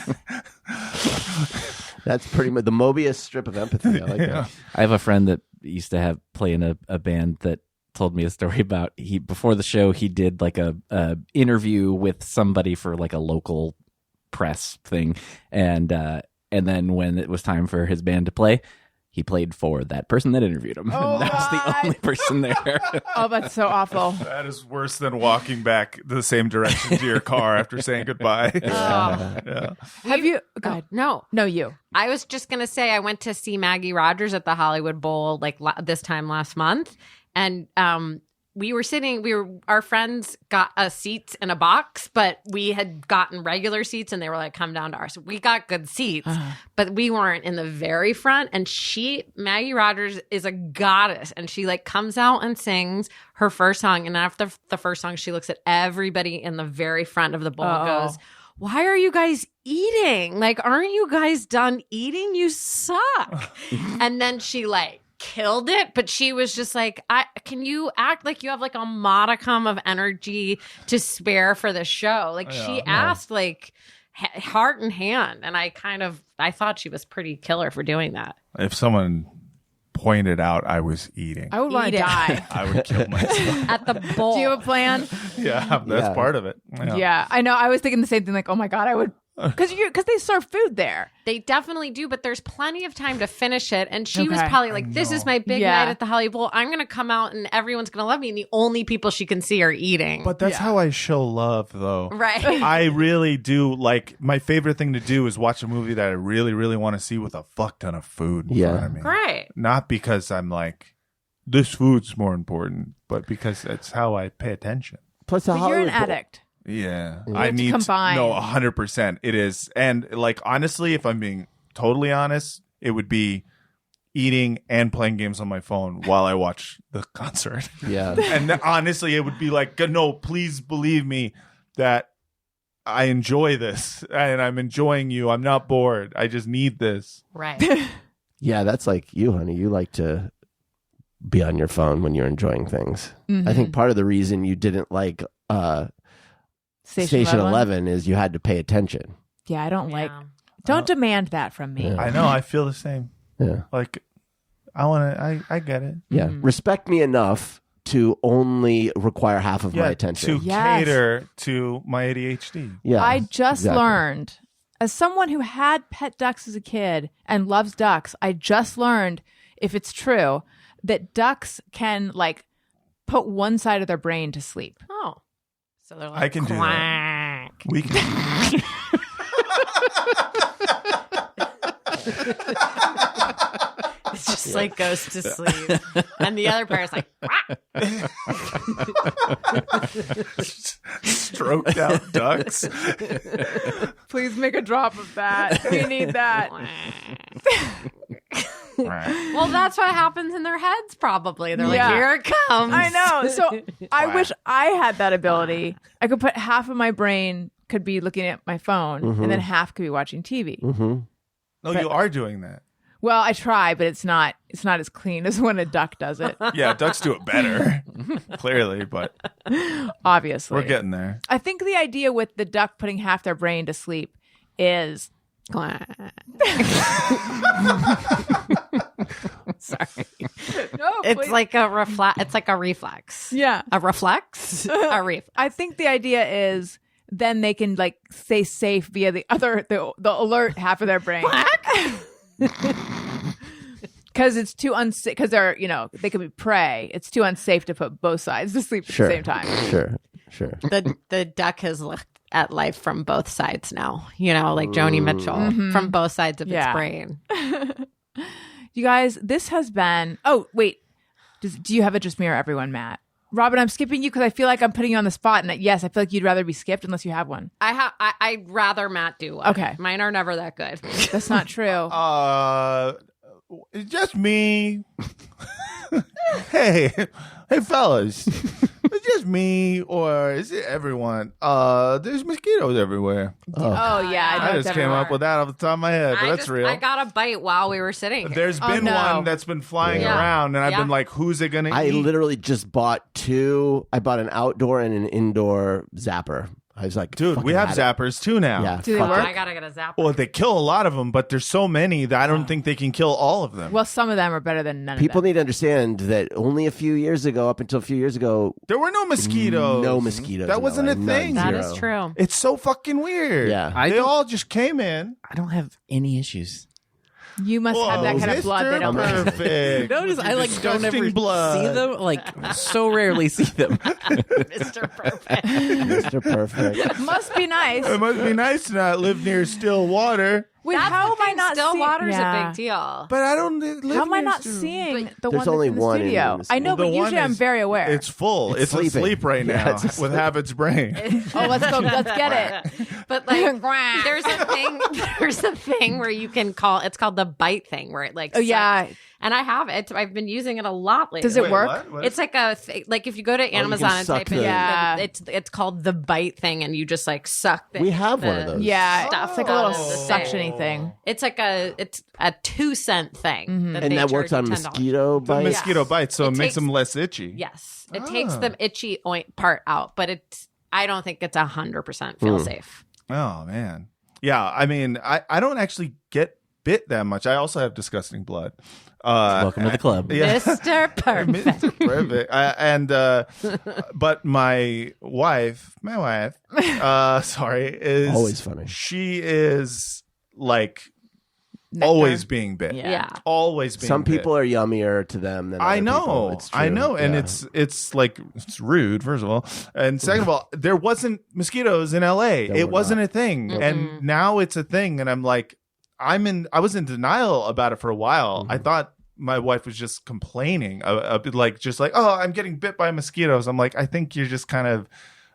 That's pretty much the Mobius strip of empathy. I like that. I have a friend that used to play in a band that told me a story about before the show he did like a interview with somebody for like a local press thing, and then when it was time for his band to play, he played for that person that interviewed him. Oh, that was the only person there. Oh, that's so awful. That is worse than walking back the same direction to your car after saying goodbye. Yeah. Have you? Go ahead. No. No, you. I was just going to say I went to see Maggie Rogers at the Hollywood Bowl like this time last month. And our friends got us seats in a box, but we had gotten regular seats and they were like, come down to ours. So we got good seats, but we weren't in the very front. And Maggie Rogers is a goddess, and she like comes out and sings her first song. And after the first song, she looks at everybody in the very front of the bowl and goes, why are you guys eating? Like, aren't you guys done eating? You suck. And then she like killed it, but she was just like, can you act like you have like a modicum of energy to spare for the show? Like she asked like heart and hand, and I thought she was pretty killer for doing that. If someone pointed out I was eating, I would want to die. I would kill myself. At the bowl. Do you have a plan? Yeah, that's part of it. Yeah, I know. I was thinking the same thing. Like, oh my God, I would. Because they serve food there. They definitely do, but there's plenty of time to finish it. And she was probably like, this is my big night at the Hollywood Bowl. I'm going to come out and everyone's going to love me. And the only people she can see are eating. But that's how I show love, though. Right. I really do. Like, my favorite thing to do is watch a movie that I really, really want to see with a fuck ton of food in front of me. Right. Not because I'm like, this food's more important, but because it's how I pay attention. Plus, But you're an addict. Yeah. have to combine. No, 100%. It is. And like, honestly, if I'm being totally honest, it would be eating and playing games on my phone while I watch the concert. Yeah. And honestly, it would be like, no, please believe me that I enjoy this and I'm enjoying you. I'm not bored. I just need this. Right. Yeah, that's like you, honey. You like to be on your phone when you're enjoying things. Mm-hmm. I think part of the reason you didn't like Station 11 is you had to pay attention. Yeah, I don't like. Don't demand that from me. Yeah. I know. I feel the same. Yeah. Like, I get it. Yeah. Respect me enough to only require half of my attention. To Yes. cater to my ADHD. Yeah. I just exactly. learned, as someone who had pet ducks as a kid and loves ducks, I just learned, if it's true, that ducks can like put one side of their brain to sleep. Oh. So they're like, I can do that. quack. We can. It's just like goes to sleep. And the other pair is like, quack. Stroked out ducks. Please make a drop of that. We need that. Well, that's what happens in their heads, probably. They're Yeah. like, here it comes. I know. So I wish I had that ability. I could put half of my brain could be looking at my phone and then half could be watching TV. Mm-hmm. No, you are doing that. Well, I try, but it's not as clean as when a duck does it. Yeah, ducks do it better, clearly, but Obviously. we're getting there. I think the idea with the duck putting half their brain to sleep is Quack. Sorry. no, It's please. like a It's like a reflex. Yeah. A reflex? A reflex. I think the idea is then they can like stay safe via the alert half of their brain. Because it's too unsafe. Because they're they could be prey. It's too unsafe to put both sides to sleep at Sure. the same time. Sure. The duck has looked at life from both sides now. Like Joni Mitchell from both sides of Yeah. its brain. You guys, this has been. Oh wait, do you have a Just Me or Everyone, Matt? Robin, I'm skipping you because I feel like I'm putting you on the spot, and yes, I feel like you'd rather be skipped unless you have one. I'd rather Matt do one. Okay. Mine are never that good. That's not true. It's just me. hey, fellas. It's just me, or is it everyone? There's mosquitoes everywhere. Oh yeah, I just came up with that off the top of my head, but that's real. I got a bite while we were sitting here. There's been no. one that's been flying Yeah. around, and I've Yeah. been like, who's it going to I eat? literally just bought two. I bought an outdoor and an indoor zapper. I was like, Dude, we have fucking had it. zappers too now. Yeah. Do they fuck work? it. I gotta get a zapper. Well, they kill a lot of them, but there's so many that I don't think they can kill all of them. Well, some of them are better than none People of them. need to understand that only a few years ago, up until a few years ago, There were no mosquitoes. no mosquitoes. That in wasn't LA. a thing. None, That zero. is true. It's so fucking weird. Yeah. I They don't- all just came in. I don't have any issues. You must have that kind of blood. They don't. Mr. Perfect. Notice I like don't Disgusting ever blood. see them. Like so rarely see them. Mr. Perfect. Mr. Perfect. Must be nice. It must be nice to not live near still water. Wait, That's how the am I thing. not Still seeing? water's Yeah. a big deal. But I don't live How am I near not still. seeing the There's one that's only in the one in studio? the I know, Well, but the one usually I'm is- very aware. It's full. It's sleeping. asleep right Yeah, now it's asleep. with Habit's brain. Oh, let's go. Let's get it. But like, there's a thing. There's a thing where you can call. It's called the bite thing, where it like. Oh yeah. sucks. And I have it. I've been using it a lot lately. Does it Wait, work? what? It's like a like if you go to Amazon and suck type in, the- Yeah. it's called the bite thing, and you just like suck. We have one of the those. Yeah, stuff it's like a little out of the suctiony thing. thing. It's like a 2-cent thing, Mm-hmm. that And they that works charge on you $10. mosquito The bites. mosquito bites, so it, makes takes- them less itchy. Yes, it takes the itchy part out, but I don't think it's 100% feel safe. Oh man. Yeah. I mean, I don't actually get bit that much. I also have disgusting blood. Welcome to the club. Yeah. Mr. Perfect. Mr. Perfect. But my wife, is Always funny. She is like always being bit. Yeah. Always being Some bit. people are yummier to them than I other know, people. It's true. I know, and Yeah. it's like it's rude. First of all, and second of all, there wasn't mosquitoes in L.A. There It were wasn't not. a thing, and now it's a thing. And I'm like, I was in denial about it for a while. I thought my wife was just complaining, just like, oh, I'm getting bit by mosquitoes. I'm like, I think you're just kind of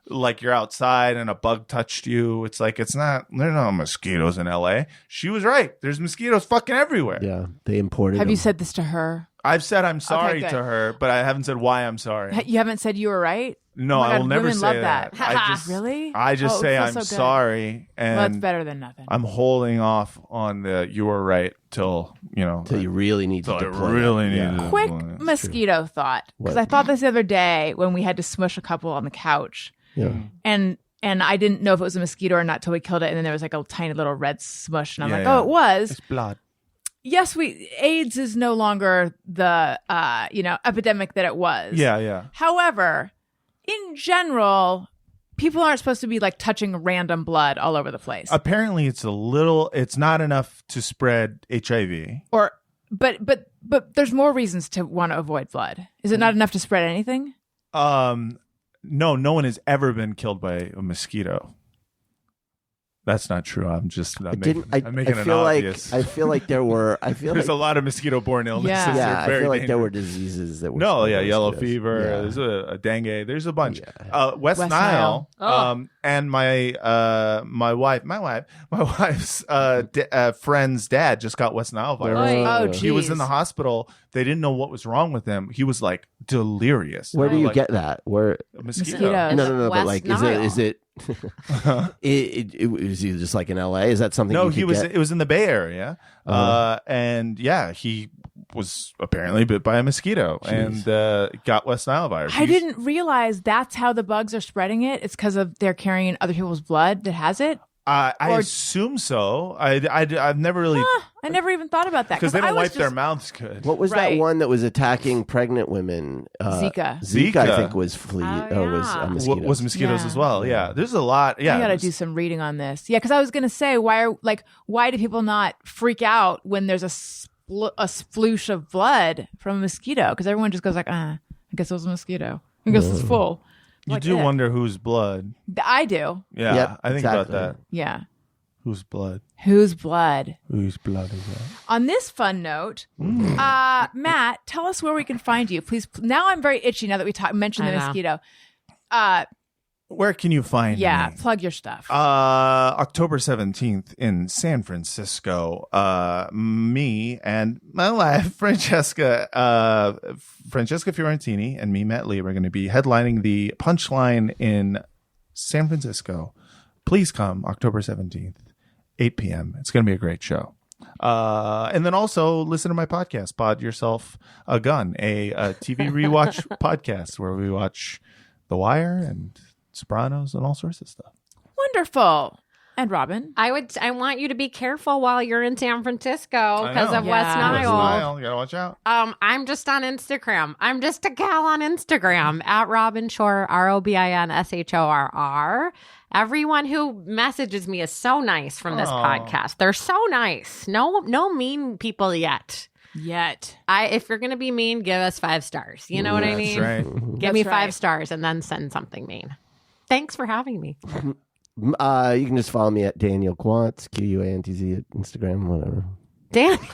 like you're outside and a bug touched you. It's like, there are no mosquitoes in LA. She was right. There's mosquitoes fucking everywhere. Yeah, they imported Have them. you said this to her? I've said I'm sorry good. to her, but I haven't said why I'm sorry. You haven't said you were right? No, Oh my I will God, never women say love that. that. Really? I just Oh, it say feels I'm so good. sorry, and Well, that's better than nothing. I'm holding off on the "you were right" till Till you really need to till I deploy really it. need Yeah. to Quick deploy it. mosquito thought, because What? I thought this the other day when we had to smush a couple on the couch, Yeah. and I didn't know if it was a mosquito or not till we killed it, and then there was like a tiny little red smush, and I'm Yeah, like, yeah. oh, it was. It's blood. Yes, AIDS is no longer the epidemic that it was. Yeah, yeah. However, in general, people aren't supposed to be like touching random blood all over the place. Apparently, it's not enough to spread HIV. But there's more reasons to want to avoid blood. Is it not enough to spread anything? No one has ever been killed by a mosquito. That's not true. I'm making it obvious. I feel like there were. There's a lot of mosquito-borne illnesses. Yeah. Yeah, They're I very feel like there were dangerous. diseases that were. No, spread yeah, by yellow mosquitoes. fever. Yeah. There's a dengue. There's a bunch. Yeah. West West Nile. Nile. And my wife's friend's dad just got West Nile virus. Oh, He was geez. in the hospital. They didn't know what was wrong with him. He was like delirious. Where do you Like, get that? Where? a mosquito? Mosquitoes. No. But West like, Nile. is it? Is he just like in LA? Is that something? No, you could get? it was in the Bay Area, and yeah, he was apparently bit by a mosquito and got West Nile virus. I didn't realize that's how the bugs are spreading it. It's because of they're carrying other people's blood that has it. I Or- assume so. I've never really I never even thought about that because they I don't was wipe their just- mouths good. What was that Right. one that was attacking pregnant women? Zika. Zika, I Zika. think, was flea. Oh, Was yeah. a mosquito. Was mosquitoes Yeah. as well? Yeah, there's a lot. Yeah, I gotta do some reading on this. Yeah, because I was gonna say, why do people not freak out when there's a sploosh of blood from a mosquito? Because everyone just goes like, I guess it was a mosquito. I guess it's full. You Like do that. wonder whose blood. I do. Yeah, Yep, I think exactly. about that. Yeah. Whose blood? Whose blood? Whose blood is that? On this fun note, Matt, tell us where we can find you, please. Now I'm very itchy now that we mentioned the I know. mosquito. Where can you find Yeah, me? plug your stuff. October 17th in San Francisco. Me and my wife, Francesca Fiorentini, and me, Matt Lieb, are going to be headlining the Punchline in San Francisco. Please come October 17th, 8 p.m. It's going to be a great show. And then also listen to my podcast, Pod Yourself a Gun, a TV rewatch podcast where we watch The Wire and Sopranos and all sorts of stuff. Wonderful. And Robin. I want you to be careful while you're in San Francisco I because know. of Yeah. West West Nile. Nile, you gotta watch out. I'm just on Instagram. I'm just a gal on Instagram at Robin Shorr, ROBINSHORR. Everyone who messages me is so nice from this podcast. They're so nice. No mean people yet. If you're gonna be mean, give us 5 stars. You know what I mean? That's right. Give me That's 5 right. stars and then send something mean. Thanks for having me. You can just follow me at Daniel Quantz, QUANTZ at Instagram, whatever. Daniel.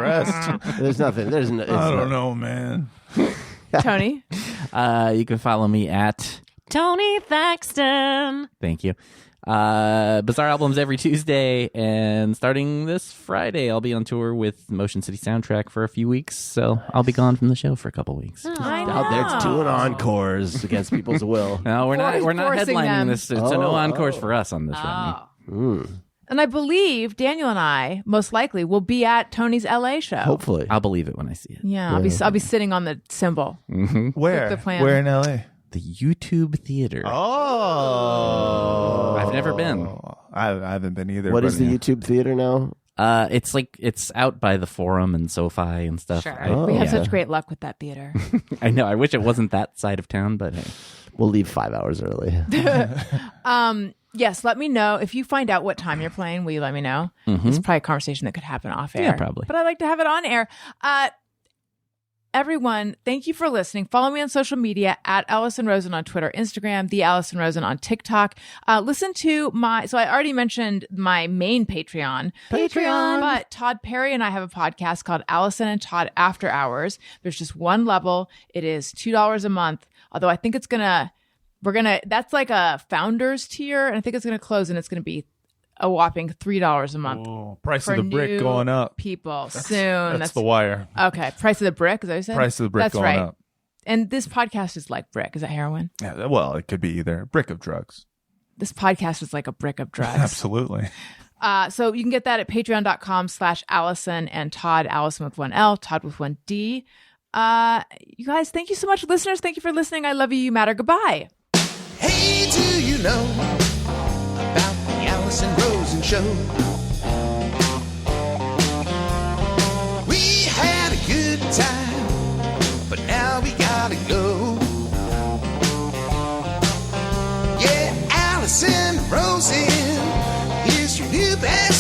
Rest. There's nothing. There's no. I don't know, man. Tony. You can follow me at Tony Thaxton. Thank you. Bizarre Albums every Tuesday, and starting this Friday, I'll be on tour with Motion City Soundtrack for a few weeks, so I'll be gone from the show for a couple weeks. I Out there know. doing encores against people's will. No, we're not Forcing headlining them. this. So no encores for us on this run. And I believe Daniel and I most likely will be at Tony's LA show. Hopefully. I'll believe it when I see it. Yeah, I'll be sitting on the cymbal. Where? the plan. Where in LA? The YouTube Theater. Oh, I've never been. I haven't been either. What but is the yeah. YouTube theater now? It's out by the Forum and SoFi and stuff. Sure. We have yeah. such great luck with that theater. I know. I wish it wasn't that side of town, but hey. We'll leave 5 hours early. Yes, let me know. If you find out what time you're playing, will you let me know? It's probably a conversation that could happen off air. Yeah, probably. But I like to have it on air. Everyone, thank you for listening. Follow me on social media at Allison Rosen on Twitter, Instagram, the Allison Rosen on TikTok. Listen to so I already mentioned my main Patreon. But Todd Perry and I have a podcast called Allison and Todd After Hours. There's just one level. It is $2 a month. Although I think it's going to That's like a founders tier, and I think it's gonna close, and it's gonna be a whopping $3 a month. Oh, price for of the brick new going up. People soon. That's the wire. Okay, price of the brick. Is that what you said? Price of the brick That's going right. up. And this podcast is like brick. Is that heroin? Yeah, well, it could be either a brick of drugs. This podcast is like a brick of drugs. Absolutely. So you can get that at patreon.com/Allison and Todd, Allison with one L, Todd with one D. You guys, thank you so much, listeners. Thank you for listening. I love you. You matter. Goodbye. Hey, do you know about the Allison Rosen show? We had a good time, but now we gotta go. Yeah, Allison Rosen is your new best